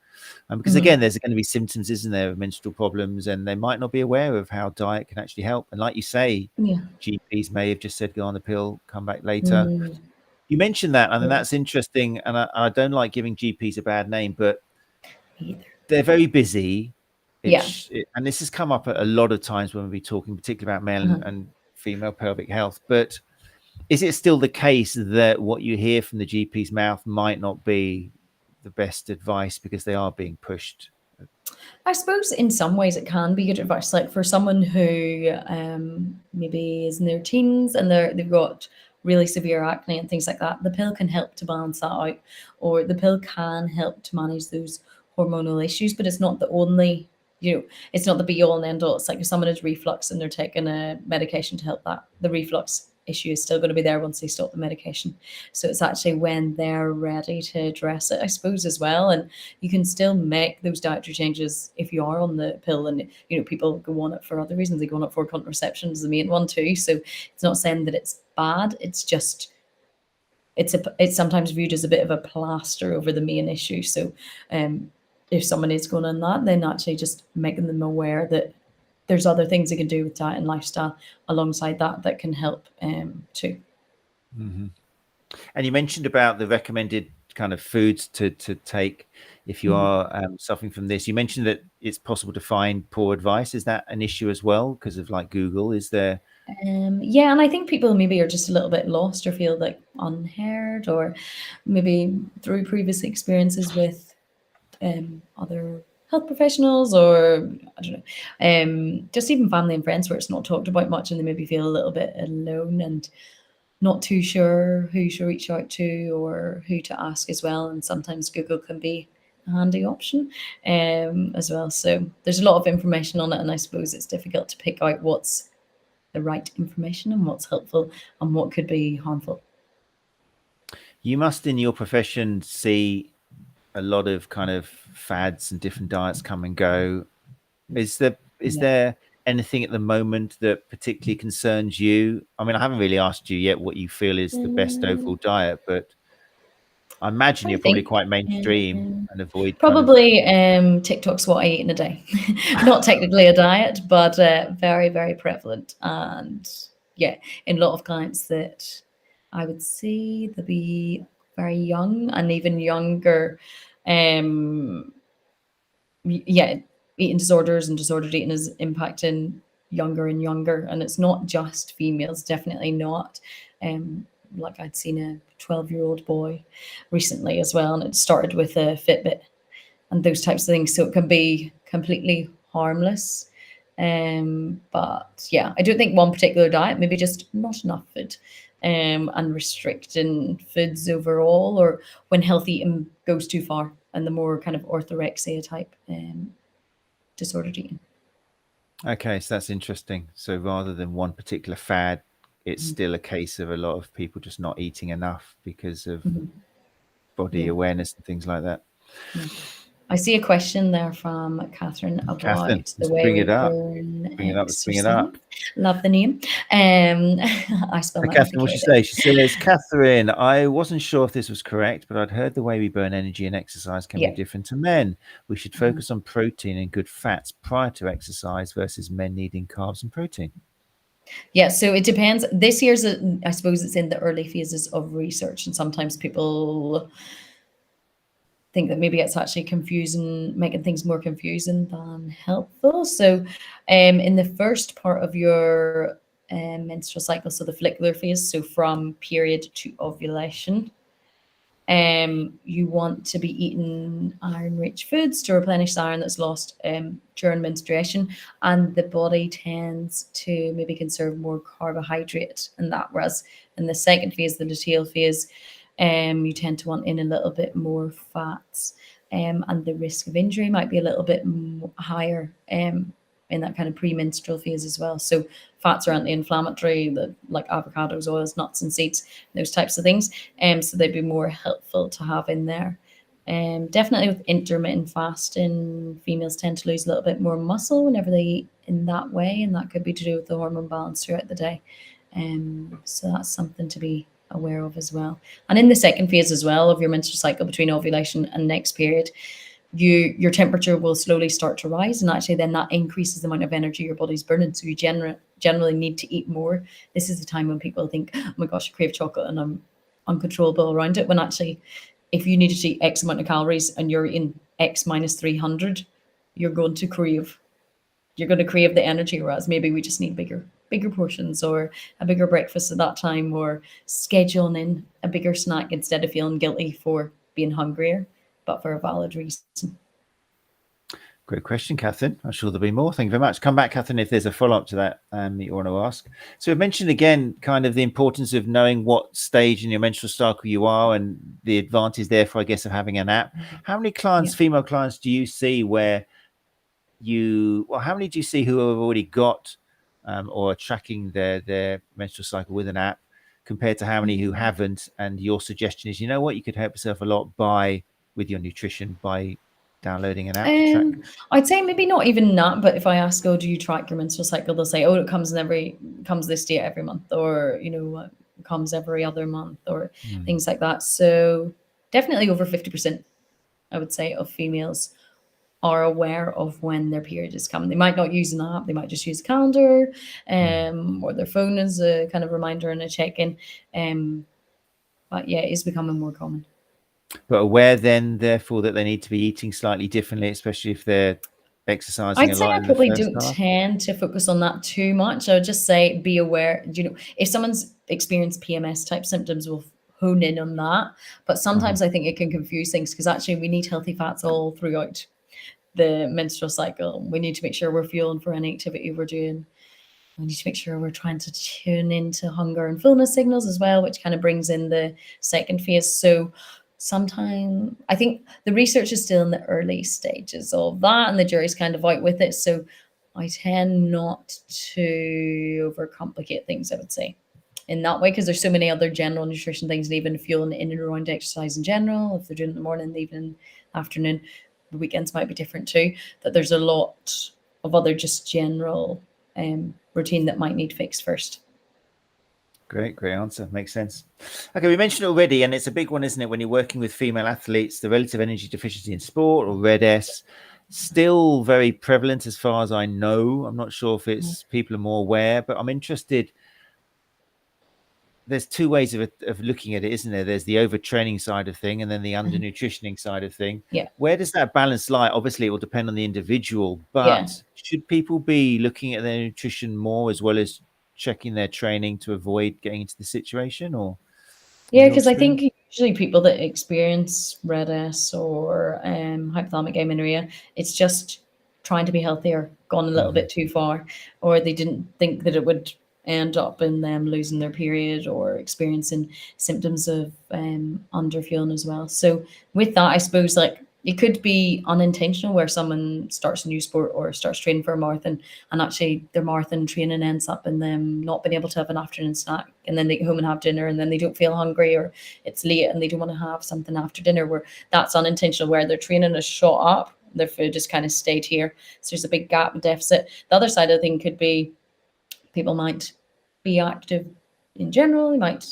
Because again, there's going to be symptoms, isn't there, of menstrual problems, and they might not be aware of how diet can actually help. And like you say, Yeah. GPs may have just said, go on the pill, come back later. You mentioned that, and that's interesting. And I don't like giving GPs a bad name, but they're very busy. And this has come up a lot of times when we're talking, particularly about male and female pelvic health. But is it still the case that what you hear from the GP's mouth might not be the best advice because they are being pushed? I suppose in some ways it can be good advice. Like for someone who maybe is in their teens and they've got really severe acne and things like that, the pill can help to balance that out, or the pill can help to manage those hormonal issues, but it's not the only, it's not the be all and end all. It's like if someone has reflux and they're taking a medication to help that, the reflux issue is still going to be there once they stop the medication. So it's actually when they're ready to address it, I suppose, as well. And you can still make those dietary changes if you are on the pill. And people go on it for other reasons. They go on it for contraception is the main one too. So it's not saying that it's bad. It's just it's sometimes viewed as a bit of a plaster over the main issue. So if someone is going on that, then actually just making them aware that there's other things they can do with diet and lifestyle alongside that can help too. And you mentioned about the recommended kind of foods to take if you are suffering from this. You mentioned that it's possible to find poor advice. Is that an issue as well because of like Google? Is there Yeah, and I think people maybe are just a little bit lost or feel like unheard, or maybe through previous experiences with other health professionals, or I don't know, just even family and friends where it's not talked about much, and they maybe feel a little bit alone and not too sure who to reach out to or who to ask as well. And sometimes Google can be a handy option as well. So there's a lot of information on it, and I suppose it's difficult to pick out what's the right information and what's helpful and what could be harmful. You must, in your profession, see a lot of kind of fads and different diets come and go. Is Yeah. there anything at the moment that particularly concerns you? I mean, I haven't really asked you yet what you feel is the best overall diet, but I imagine I you're probably think quite mainstream and avoid kind of. probably TikTok's what I eat in a day. Not technically a diet, but very, very prevalent. And yeah, in a lot of clients that I would see, they'll be very young and even younger. Um, yeah, eating disorders and disordered eating is impacting younger and younger, and it's not just females, definitely not. Like I'd seen a 12-year-old boy recently as well, and it started with a Fitbit and those types of things, so it can be completely harmless. But yeah, I don't think one particular diet, maybe just not enough food, and restricting foods overall, or when healthy eating goes too far, and the more kind of orthorexia type disordered eating. Okay, so that's interesting. So rather than one particular fad, it's Mhm. still a case of a lot of people just not eating enough because of Mhm. body Yeah, awareness and things like that. yeah. I see a question there from Kathryn Catherine, about the let's way bring we it up. burn Bring it up. Let's bring it exercise. up. Love the name. Um, I spell mine with a Catherine, what's K she though. say? She says, Catherine, I wasn't sure if this was correct, but I'd heard the way we burn energy and exercise can be Yeah. different to men. We should Mhm. focus on protein and good fats prior to exercise versus men needing carbs and protein. Yeah, so it depends. This year's, I suppose it's in the early phases of research, and sometimes people think that maybe it's actually confusing, making things more confusing than helpful. So, in the first part of your menstrual cycle, so the follicular phase, so from period to ovulation, you want to be eating iron-rich foods to replenish the iron that's lost during menstruation, and the body tends to maybe conserve more carbohydrate in that. Whereas in the second phase, the luteal phase, you tend to want in a little bit more fats, and the risk of injury might be a little bit higher in that kind of premenstrual phase as well. So fats are anti-inflammatory, like avocados, oils, nuts, and seeds, those types of things. So they'd be more helpful to have in there. Definitely with intermittent fasting, females tend to lose a little bit more muscle whenever they eat in that way, and that could be to do with the hormone balance throughout the day. So that's something to be aware of as well. And in the second phase as well of your menstrual cycle, between ovulation and next period, your temperature will slowly start to rise, and actually then that increases the amount of energy your body's burning. So you generally need to eat more. This is the time when people think, oh my gosh, I crave chocolate and I'm uncontrollable around it, when actually if you needed to eat X amount of calories and you're eating X minus 300, you're going to crave the energy. Whereas maybe we just need bigger portions, or a bigger breakfast at that time, or scheduling in a bigger snack instead of feeling guilty for being hungrier, but for a valid reason. Great question, Catherine. I'm sure there'll be more. Thank you very much. Come back, Catherine, if there's a follow-up to that that you want to ask. So we've mentioned again kind of the importance of knowing what stage in your menstrual cycle you are, and the advantage therefore, I guess, of having an app. How many clients, Yeah. female clients, do you see where how many do you see who have already got or are tracking their menstrual cycle with an app, compared to how many who haven't? And your suggestion is, you know what, you could help yourself a lot with your nutrition by downloading an app to track. I'd say maybe not even that, but if I ask, oh, do you track your menstrual cycle? They'll say, oh, it comes this date every month, or comes every other month, or things like that. So definitely over 50%, I would say, of females are aware of when their period is coming. They might not use an app, they might just use a calendar, or their phone as a kind of reminder and a check-in. But yeah, it is becoming more common. But aware then, therefore, that they need to be eating slightly differently, especially if they're exercising I'd a say lot I in the probably first don't half? tend to focus on that too much. I would just say be aware, if someone's experienced PMS type symptoms, we'll hone in on that. But sometimes I think it can confuse things because actually we need healthy fats all throughout the menstrual cycle. We need to make sure we're fueling for any activity we're doing. We need to make sure we're trying to tune into hunger and fullness signals as well, which kind of brings in the second phase. So sometimes I think the research is still in the early stages of that and the jury's kind of out with it. So I tend not to overcomplicate things, I would say, in that way, because there's so many other general nutrition things, and even fueling in and around exercise in general. If they're doing it in the morning, the evening, afternoon, the weekends might be different too. That there's a lot of other just general routine that might need fixed first. Great answer. Makes sense. Okay, we mentioned it already, and it's a big one, isn't it? When you're working with female athletes, the relative energy deficiency in sport, or RED-S, still very prevalent as far as I know. I'm not sure if it's people are more aware, but I'm interested. There's two ways of looking at it, isn't there? There's the overtraining side of thing, and then the undernutritioning side of thing. Yeah. Where does that balance lie? Obviously, it will depend on the individual, Yeah. but should people be looking at their nutrition more as well as checking their training to avoid getting into the situation? Or in Yeah, your because I experience? think usually people that experience RED-S or hypothalamic amenorrhea, it's just trying to be healthier, gone a little bit too far, or they didn't think that it would end up in them losing their period or experiencing symptoms of underfueling as well. So with that, I suppose like it could be unintentional where someone starts a new sport or starts training for a marathon and actually their marathon training ends up in them not being able to have an afternoon snack, and then they go home and have dinner and then they don't feel hungry, or it's late and they don't want to have something after dinner, where that's unintentional, where their training is shot up, their food just kind of stayed here. So there's a big gap and deficit. The other side of the thing could be people might be active in general, they might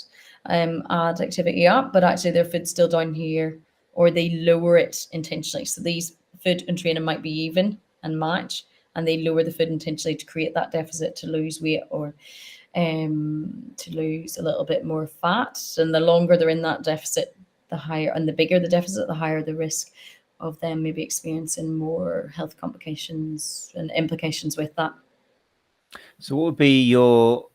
add activity up, but actually their food's still down here, or they lower it intentionally. So these food and training might be even and match, and they lower the food intentionally to create that deficit to lose weight or to lose a little bit more fat. And the longer they're in that deficit, the higher, and the bigger the deficit, the higher the risk of them maybe experiencing more health complications and implications with that. So what would be your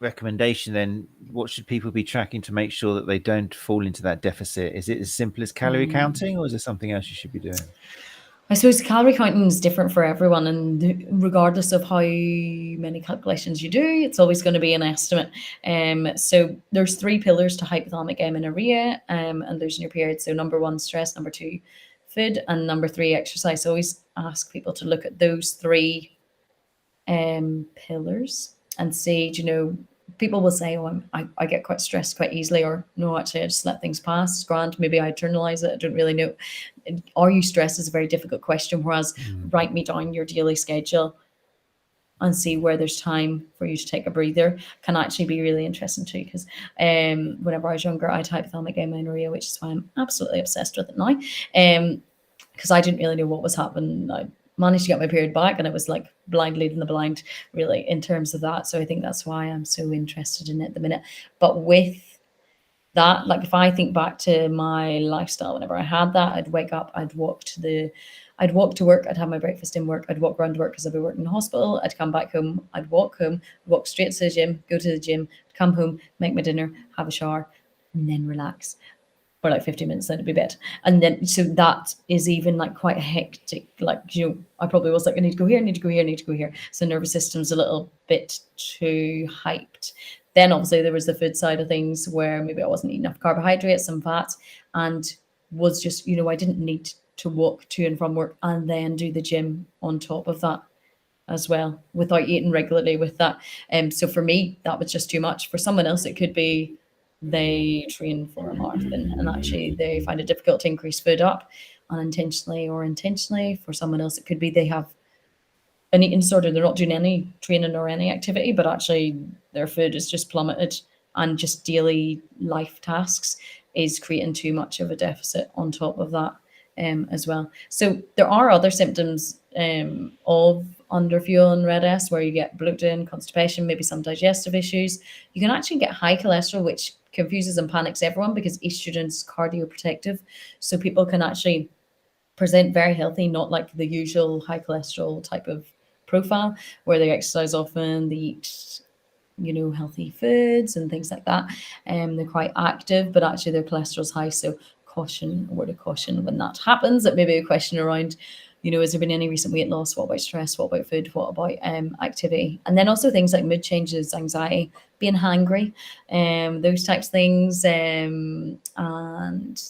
recommendation then? What should people be tracking to make sure that they don't fall into that deficit? Is it as simple as calorie counting, or is there something else you should be doing? I suppose calorie counting is different for everyone, and regardless of how many calculations you do, it's always going to be an estimate. So there's three pillars to hypothalamic amenorrhea, and there's in your period. So number one, stress; number two, food; and number three, exercise. So I always ask people to look at those three pillars and see, people will say, oh, I get quite stressed quite easily, or no, actually, I just let things pass. It's grand. Maybe I internalize it. I don't really know. Are you stressed is a very difficult question. Whereas write me down your daily schedule and see where there's time for you to take a breather can actually be really interesting too. Because whenever I was younger, I had hypothalamic amenorrhea, which is why I'm absolutely obsessed with it now. Because I didn't really know what was happening. I managed to get my period back, and it was like blind leading the blind, really, in terms of that. So I think that's why I'm so interested in it at the minute. But with that, like if I think back to my lifestyle, whenever I had that, I'd wake up, I'd walk to work, I'd have my breakfast in work, I'd walk around to work because I'd be working in the hospital, I'd come back home, I'd walk home, walk straight to the gym, go to the gym, come home, make my dinner, have a shower, and then relax for like 15 minutes, then it'd be bed. And then, so that is even like quite hectic. Like, I probably was like, I need to go here, I need to go here, I need to go here. So nervous system's a little bit too hyped. Then obviously there was the food side of things where maybe I wasn't eating enough carbohydrates and fats, and was just, I didn't need to walk to and from work and then do the gym on top of that as well without eating regularly with that. So for me, that was just too much. For someone else, it could be they train for a marathon and actually they find it difficult to increase food up unintentionally or intentionally. For someone else, it could be they have an eating disorder. They're not doing any training or any activity, but actually their food is just plummeted, and just daily life tasks is creating too much of a deficit on top of that as well. So there are other symptoms of underfuel and RED-S where you get bloating, constipation, maybe some digestive issues. You can actually get high cholesterol, which confuses and panics everyone because estrogen is cardioprotective. So people can actually present very healthy, not like the usual high cholesterol type of profile where they exercise often, they eat, you know, healthy foods and things like that. They're quite active, but actually their cholesterol's high. So caution, a word of caution when that happens. It may be a question around, you know, has there been any recent weight loss? What about stress? What about food? What about activity? And then also things like mood changes, anxiety, being hangry, those types of things. And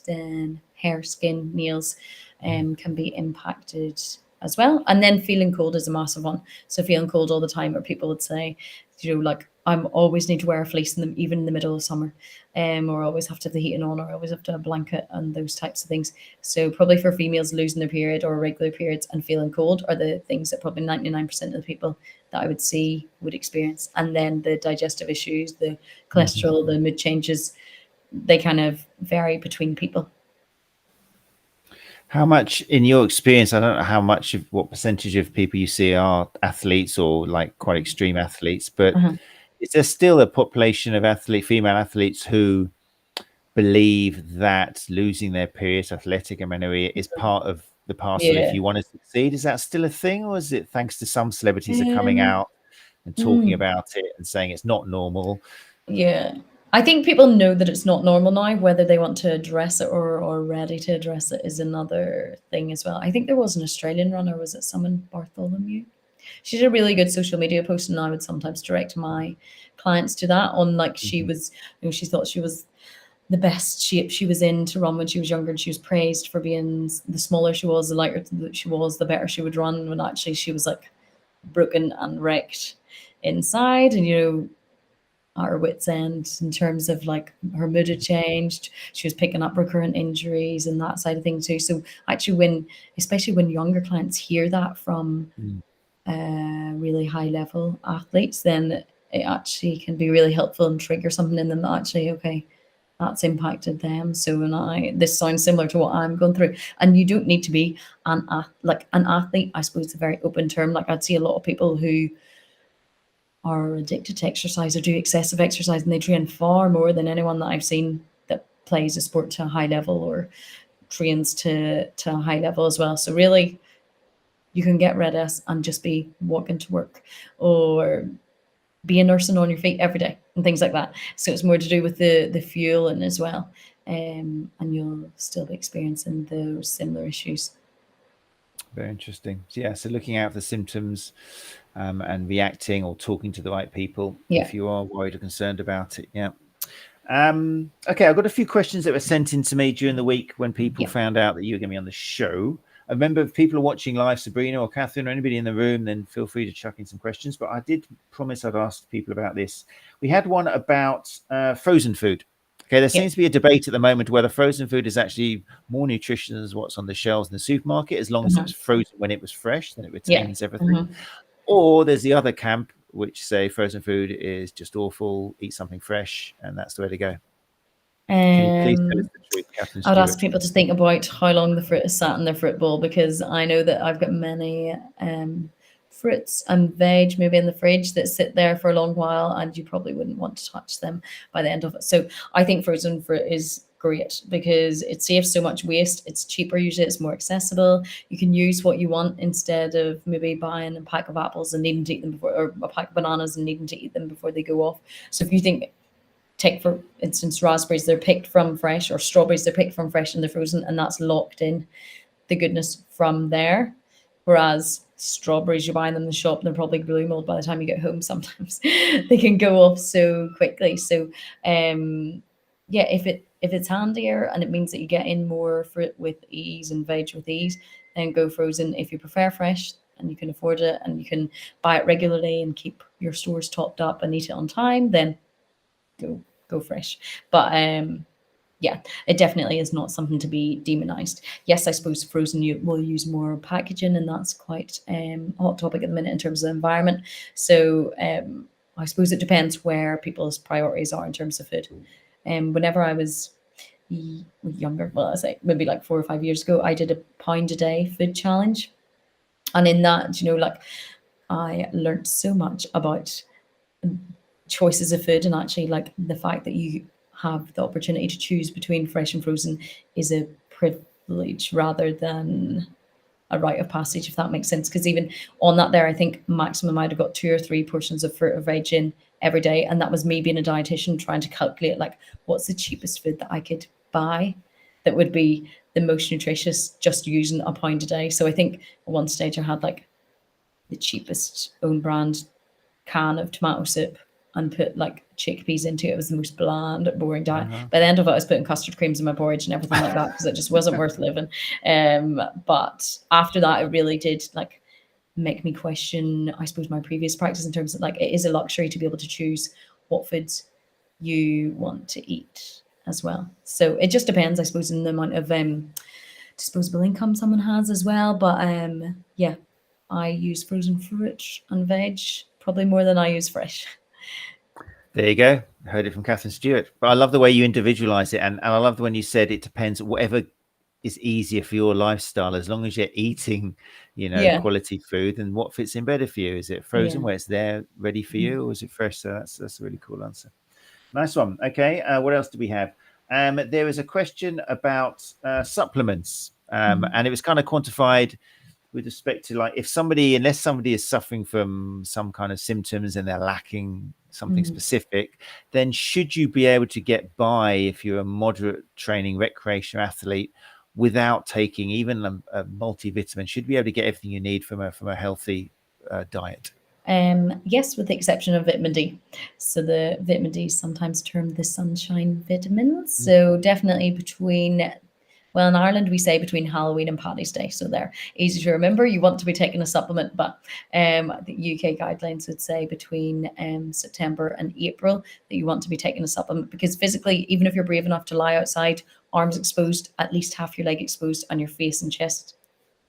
then hair, skin, nails can be impacted as well. And then feeling cold is a massive one. So feeling cold all the time, or people would say, you know, like I'm always need to wear a fleece in them, even in the middle of summer, or always have to have the heating on, or always have to have a blanket and those types of things. So probably for females, losing their period or regular periods and feeling cold are the things that probably 99% of the people that I would see would experience. And then the digestive issues, the cholesterol, the mood changes, they kind of vary between people. How much, in your experience, I don't know how much of what percentage of people you see are athletes or like quite extreme athletes, but is there still a population of female athletes who believe that losing their period, athletic amenorrhea, is part of the parcel if you want to succeed? Is that still a thing, or is it thanks to some celebrities are coming out and talking about it and saying it's not normal? Yeah. I think people know that it's not normal now. Whether they want to address it or ready to address it is another thing as well. I think there was an Australian runner, was it someone Bartholomew? She did a really good social media post, and I would sometimes direct my clients to that on like she was, you know, she thought she was the best shape she was in to run when she was younger, and she was praised for being the smaller she was, the lighter she was, the better she would run, when actually she was like broken and wrecked inside, and, you know, at her wit's end in terms of like her mood had changed. She was picking up recurrent injuries and that side of things too. So actually, especially when younger clients hear that from really high level athletes, then it actually can be really helpful and trigger something in them that actually, okay, that's impacted them. So this sounds similar to what I'm going through. And you don't need to be an athlete. I suppose it's a very open term. Like I'd see a lot of people who are addicted to exercise or do excessive exercise, and they train far more than anyone that I've seen that plays a sport to a high level or trains to a high level as well. So really, you can get rid of us and just be walking to work or be a nursing on your feet every day and things like that. So it's more to do with the fueling as well, and you'll still be experiencing those similar issues. Very interesting. Yeah, so looking out for the symptoms and reacting or talking to the right people if you are worried or concerned about it. Yeah. Okay, I've got a few questions that were sent in to me during the week when people found out that you were going to be on the show. I remember if people are watching live, Sabrina or Kathryn or anybody in the room, then feel free to chuck in some questions. But I did promise I'd ask people about this. We had one about frozen food. Okay, there seems to be a debate at the moment whether frozen food is actually more nutritious than what's on the shelves in the supermarket, as long as it was frozen when it was fresh, then it retains everything. Or there's the other camp, which say frozen food is just awful, eat something fresh, and that's the way to go. Can you please tell us the truth, Kathryn Stewart? I'd ask people to think about how long the fruit is sat in their fruit bowl, because I know that I've got many fruits and veg maybe in the fridge that sit there for a long while, and you probably wouldn't want to touch them by the end of it. So I think frozen fruit is great because it saves so much waste. It's cheaper usually, it's more accessible. You can use what you want instead of maybe buying a pack of apples and needing to eat them before, or a pack of bananas and needing to eat them before they go off. So if you think, take for instance raspberries, they're picked from fresh, or strawberries, they're picked from fresh and they're frozen, and that's locked in the goodness from there. Whereas strawberries, you buy them in the shop and they're probably glue mold by the time you get home. Sometimes they can go off so quickly. So yeah, if it's handier and it means that you get in more fruit with ease and veg with ease, then go frozen. If you prefer fresh and you can afford it and you can buy it regularly and keep your stores topped up and eat it on time, then go fresh. But yeah, it definitely is not something to be demonized. Yes, I suppose frozen you will use more packaging, and that's quite a hot topic at the minute in terms of the environment. So I suppose it depends where people's priorities are in terms of food. Whenever I was younger, well, I say maybe like 4 or 5 years ago, I did a pound a day food challenge, and in that, you know, like I learned so much about choices of food, and actually like the fact that you have the opportunity to choose between fresh and frozen is a privilege privilege rather than a rite of passage, if that makes sense. Because even on that there, I think maximum I'd have got 2 or 3 portions of fruit or veg in every day. And that was me being a dietitian trying to calculate like what's the cheapest food that I could buy that would be the most nutritious just using a pound a day. So I think at one stage I had like the cheapest own brand can of tomato soup and put like chickpeas into it. It was the most bland, boring diet. By the end of it, I was putting custard creams in my porridge and everything like that because it just wasn't worth living. But after that, it really did like make me question, I suppose, my previous practice in terms of like it is a luxury to be able to choose what foods you want to eat as well. So it just depends, I suppose, in the amount of disposable income someone has as well. But yeah, I use frozen fruit and veg probably more than I use fresh. There you go. I heard it from Kathryn Stewart. But I love the way you individualize it. And I love the when you said it depends, whatever is easier for your lifestyle, as long as you're eating, Yeah. quality food, and what fits in better for you. Is it frozen Yeah. where it's there ready for you, or is it fresh? So that's a really cool answer. Nice one. Okay. What else do we have? There is a question about supplements. And it was kind of quantified with respect to like unless somebody is suffering from some kind of symptoms and they're lacking something specific, then should you be able to get by if you're a moderate training recreational athlete without taking even a multivitamin? Should you be able to get everything you need from a healthy diet? Yes, with the exception of vitamin D. So the vitamin D is sometimes termed the sunshine vitamins. So definitely well, in Ireland, we say between Halloween and Paddy's Day. So they're easy to remember. You want to be taking a supplement, but the UK guidelines would say between September and April that you want to be taking a supplement because physically, even if you're brave enough to lie outside, arms exposed, at least half your leg exposed, and your face and chest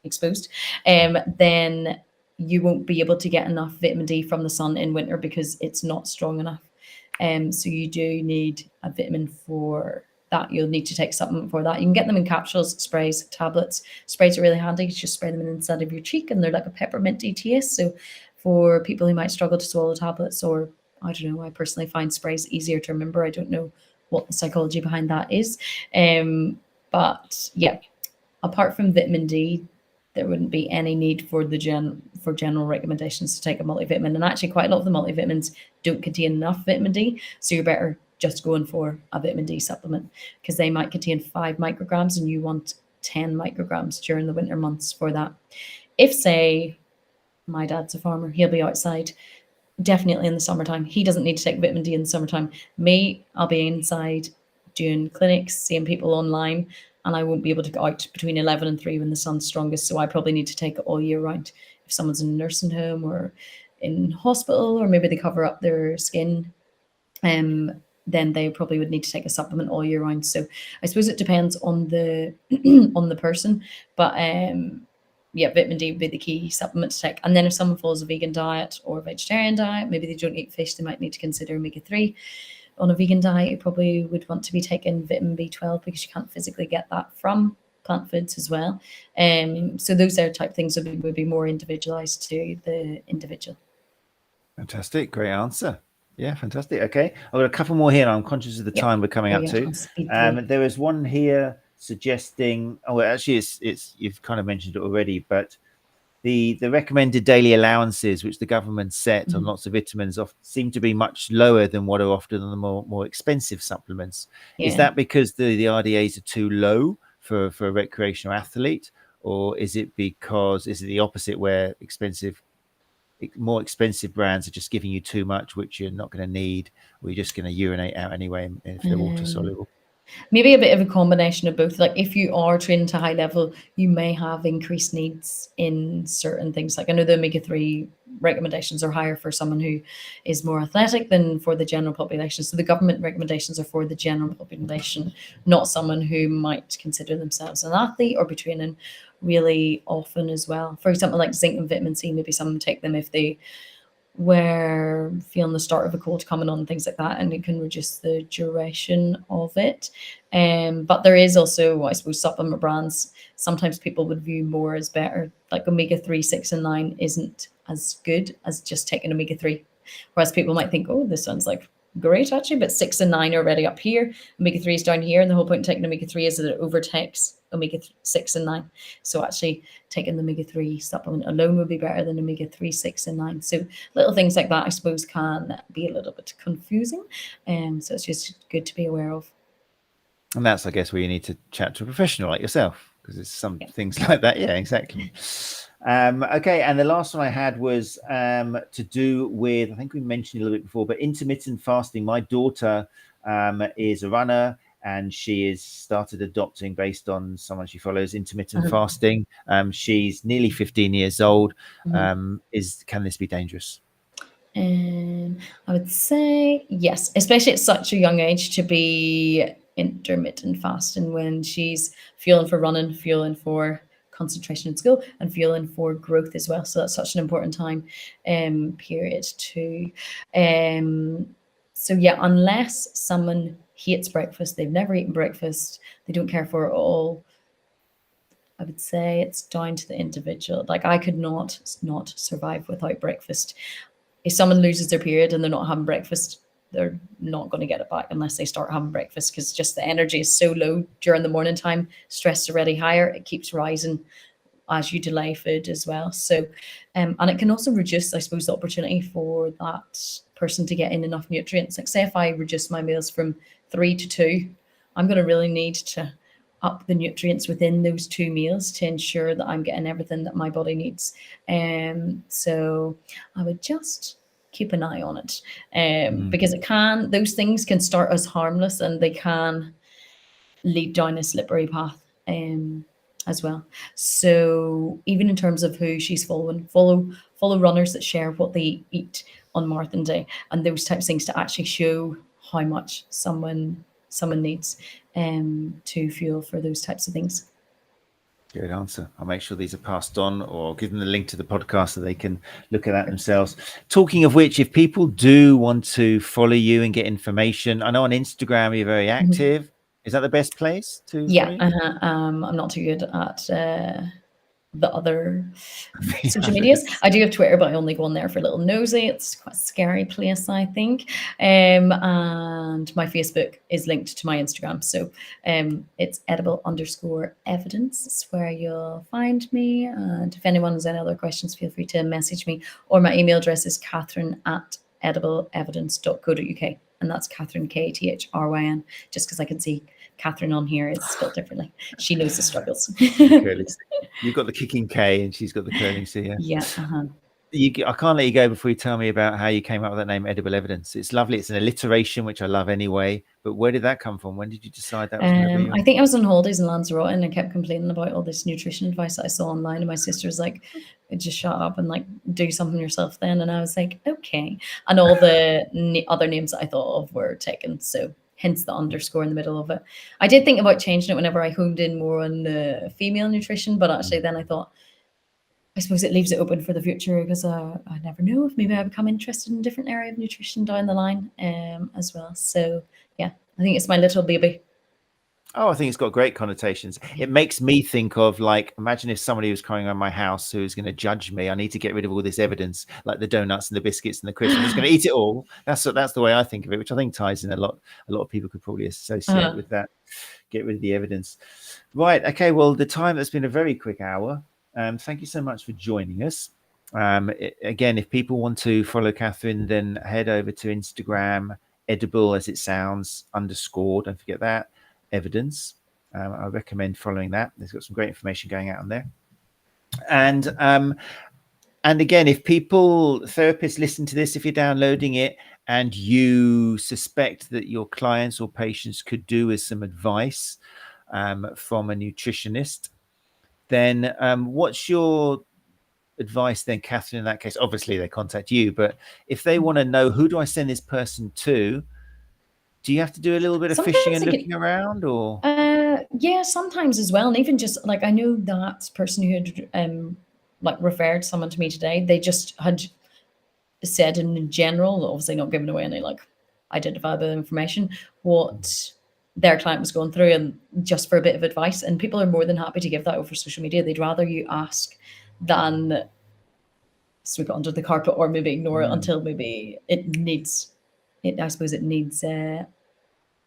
exposed, then you won't be able to get enough vitamin D from the sun in winter because it's not strong enough. So you do need a vitamin for that. You'll need to take a supplement for that. You can get them in capsules, sprays, tablets. Sprays are really handy. You just spray them in the inside of your cheek and they're like a pepperminty taste. So for people who might struggle to swallow tablets, or I don't know, I personally find sprays easier to remember. I don't know what the psychology behind that is. But yeah, apart from vitamin D, there wouldn't be any need for general recommendations to take a multivitamin. And actually, quite a lot of the multivitamins don't contain enough vitamin D, so you're better just going for a vitamin D supplement because they might contain 5 micrograms and you want 10 micrograms during the winter months for that. If, say, my dad's a farmer, he'll be outside definitely in the summertime. He doesn't need to take vitamin D in the summertime. Me, I'll be inside doing clinics, seeing people online, and I won't be able to go out between 11 and 3 when the sun's strongest. So I probably need to take it all year round. If someone's in a nursing home or in hospital, or maybe they cover up their skin, then they probably would need to take a supplement all year round. So I suppose it depends on the on the person, but yeah, vitamin D would be the key supplement to take. And then if someone follows a vegan diet or a vegetarian diet, maybe they don't eat fish, they might need to consider omega-3. On a vegan diet, you probably would want to be taking vitamin B12 because you can't physically get that from plant foods as well. So those are type things that would be more individualized to the individual. Fantastic. Great answer. Yeah, fantastic. Okay. I've got a couple more here. I'm conscious of the time we're coming up to. There is one here suggesting, actually it's you've kind of mentioned it already, but the recommended daily allowances which the government set on lots of vitamins seem to be much lower than what are often the more expensive supplements. Is that because the RDAs are too low for a recreational athlete, or is it the opposite where more expensive brands are just giving you too much which you're not going to need, or you're just going to urinate out anyway if they're water soluble? Maybe a bit of a combination of both. Like if you are trained to high level, you may have increased needs in certain things. Like I know the omega-3 recommendations are higher for someone who is more athletic than for the general population. So the government recommendations are for the general population, not someone who might consider themselves an athlete or be training really often as well. For example, like zinc and vitamin C, maybe someone take them if they were feeling the start of a cold coming on, things like that, and it can reduce the duration of it. But there is also, I suppose, supplement brands sometimes people would view more as better. Like omega-3, 6 and 9 isn't as good as just taking omega-3, whereas people might think, oh, this sounds like great actually, but 6 and 9 are already up here. Omega-3 is down here, and the whole point in taking omega-3 is that it overtakes omega-6 and 9. So actually taking the omega-3 supplement alone would be better than omega-3, 6 and 9. So little things like that, I suppose, can be a little bit confusing. So it's just good to be aware of. And that's, I guess, where you need to chat to a professional like yourself, because there's some things like that. Yeah, exactly. Okay, and the last one I had was to do with, I think we mentioned it a little bit before, but intermittent fasting. My daughter is a runner, and she has started adopting, based on someone she follows, intermittent fasting. She's nearly 15 years old. Can this be dangerous? I would say yes, especially at such a young age, to be intermittent fasting when she's fueling for running, fueling for concentration in school, and fueling for growth as well. So that's such an important time period too. So yeah, unless someone hates breakfast, they've never eaten breakfast, they don't care for it all, I would say it's down to the individual. Like, I could not survive without breakfast. If someone loses their period and they're not having breakfast, they're not going to get it back unless they start having breakfast, because just the energy is so low during the morning time. Stress is already higher. It keeps rising as you delay food as well. So, and it can also reduce, I suppose, the opportunity for that person to get in enough nutrients. Like, say if I reduce my meals from 3 to 2, I'm going to really need to up the nutrients within those 2 meals to ensure that I'm getting everything that my body needs. So I would just keep an eye on it, because those things can start as harmless, and they can lead down a slippery path as well. So even in terms of who she's following, follow runners that share what they eat on marathon day, and those types of things, to actually show how much someone needs to fuel for those types of things. Good answer. I'll make sure these are passed on, or give them the link to the podcast so they can look at that themselves. Talking of which, if people do want to follow you and get information, I know on Instagram you're very active. Is that the best place to follow you? I'm not too good at the other social medias. I do have Twitter, but I only go on there for a little nosy. It's quite a scary place, I think. And my Facebook is linked to my Instagram. So it's edible_evidence. It's where you'll find me. And if anyone has any other questions, feel free to message me. Or my email address is kathryn@edibleevidence.co.uk. And that's Kathryn, Kathryn, just because I can see Kathryn on here is spelled differently. She knows the struggles. You've got the kicking K and she's got the curling C. Yeah. I can't let you go before you tell me about how you came up with that name, Edible Evidence. It's lovely. It's an alliteration, which I love anyway. But where did that come from? When did you decide that was going to be? I think I was on holidays in Lanzarote, and I kept complaining about all this nutrition advice that I saw online. And my sister was like, just shut up and like do something yourself then. And I was like, okay. And all the other names that I thought of were taken. So hence the underscore in the middle of it. I did think about changing it whenever I honed in more on the female nutrition, but actually then I thought, I suppose it leaves it open for the future, because I never know if maybe I become interested in a different area of nutrition down the line as well. So yeah, I think it's my little baby. Oh, I think it's got great connotations. It makes me think of, like, imagine if somebody was coming around my house who's going to judge me. I need to get rid of all this evidence, like the donuts and the biscuits and the crisps. I'm just going to eat it all. That's the way I think of it, which I think ties in a lot. A lot of people could probably associate with that. Get rid of the evidence. Right. Okay. Well, the time has been a very quick hour. Thank you so much for joining us. Again, if people want to follow Kathryn, then head over to Instagram, edible as it sounds, _ don't forget that, evidence. I recommend following that. There's got some great information going out on there. And again, if therapists listen to this, if you're downloading it and you suspect that your clients or patients could do with some advice from a nutritionist, then what's your advice then, Kathryn, in that case? Obviously they contact you, but if they want to know, who do I send this person to, do you have to do a little bit of fishing and looking around, or? Yeah, sometimes as well. And even just like, I know that person who had like referred someone to me today, they just had said in general, obviously not giving away any like identifiable information, what their client was going through, and just for a bit of advice. And people are more than happy to give that over social media. They'd rather you ask than sweep it under the carpet, or maybe ignore it until maybe it needs I suppose it needs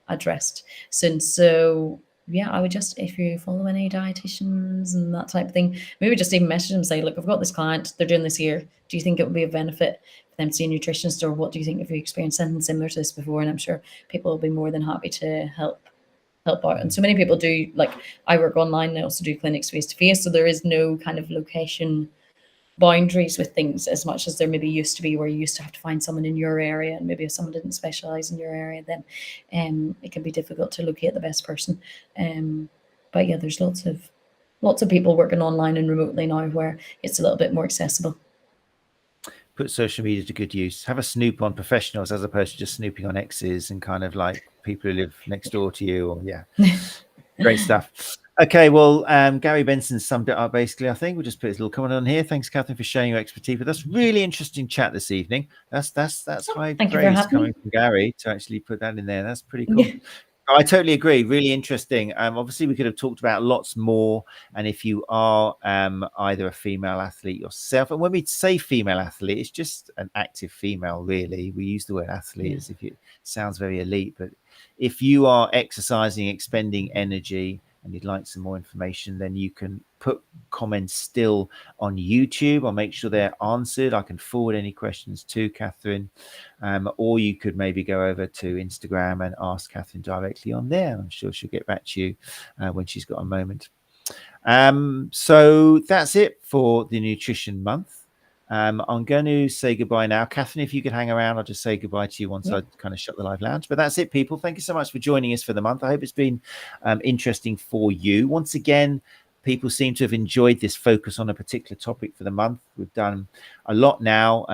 addressed soon. So yeah, I would just, if you follow any dietitians and that type of thing, maybe just even message them and say, look, I've got this client, they're doing this here. Do you think it would be a benefit for them to see a nutritionist, or what do you think if you experienced something similar to this before? And I'm sure people will be more than happy to help out. And so many people do, like, I work online, I also do clinics face to face, so there is no kind of location boundaries with things as much as there maybe used to be, where you used to have to find someone in your area, and maybe if someone didn't specialize in your area, then it can be difficult to locate the best person. But yeah, there's lots of people working online and remotely now where it's a little bit more accessible. Put social media to good use. Have a snoop on professionals as opposed to just snooping on exes and kind of like people who live next door to you. Or great stuff. Okay, well, Gary Benson summed it up basically. I think we'll just put his little comment on here. Thanks, Kathryn, for sharing your expertise with us. Really interesting chat this evening. That's high praise coming from Gary to actually put that in there. That's pretty cool. I totally agree. Really interesting. Obviously, we could have talked about lots more. And if you are either a female athlete yourself, and when we say female athlete, it's just an active female, really. We use the word athlete as if it sounds very elite. But if you are exercising, expending energy, and you'd like some more information, then you can put comments still on YouTube. I'll make sure they're answered. I can forward any questions to Kathryn, or you could maybe go over to Instagram and ask Kathryn directly on there. I'm sure she'll get back to you when she's got a moment. So that's it for the Nutrition Month. I'm going to say goodbye now. Kathryn, if you could hang around, I'll just say goodbye to you once I kind of shut the live lounge. But that's it, people. Thank you so much for joining us for the month. I hope it's been interesting for you. Once again, people seem to have enjoyed this focus on a particular topic for the month. We've done a lot now.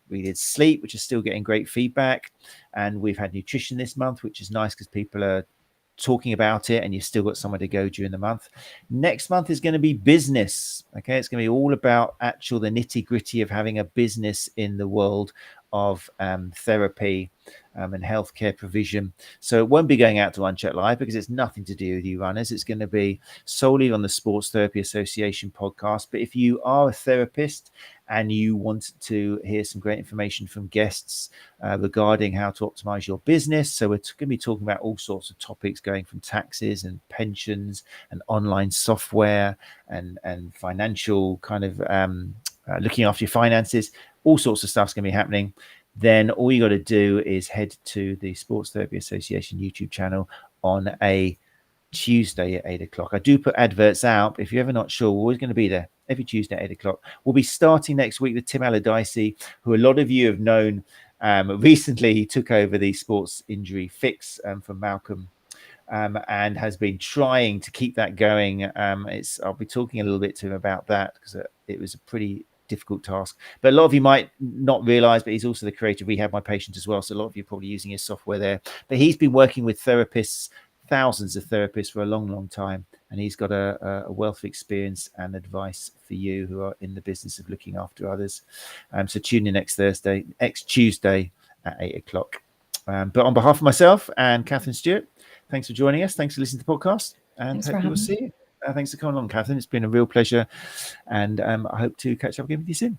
We did sleep, which is still getting great feedback. And we've had nutrition this month, which is nice because people are talking about it, and you've still got somewhere to go during the month. Next month is going to be business. Okay, it's going to be all about the nitty gritty of having a business in the world of therapy and healthcare provision. So it won't be going out to Unchecked Live because it's nothing to do with you runners. It's going to be solely on the Sports Therapy Association podcast. But if you are a therapist and you want to hear some great information from guests regarding how to optimize your business, so we're going to be talking about all sorts of topics going from taxes and pensions and online software and financial kind of looking after your finances. All sorts of stuff's going to be happening. Then all you got to do is head to the Sports Therapy Association YouTube channel on a Tuesday at 8 o'clock. I do put adverts out. If you're ever not sure, we're always going to be there every Tuesday at 8 o'clock. We'll be starting next week with Tim Allardyce, who a lot of you have known. Recently, he took over the sports injury fix from Malcolm. And has been trying to keep that going. I'll be talking a little bit to him about that because it was a pretty difficult task. But a lot of you might not realize, but he's also the creator of Rehab My Patient as well. So a lot of you are probably using his software there. But he's been working with therapists, thousands of therapists for a long, long time. And he's got a wealth of experience and advice for you who are in the business of looking after others. So tune in next Tuesday at 8 o'clock. But on behalf of myself and Kathryn Stewart, thanks for joining us. Thanks for listening to the podcast. And hope you will see you. Thanks for coming along, Kathryn. It's been a real pleasure. And I hope to catch up again with you soon.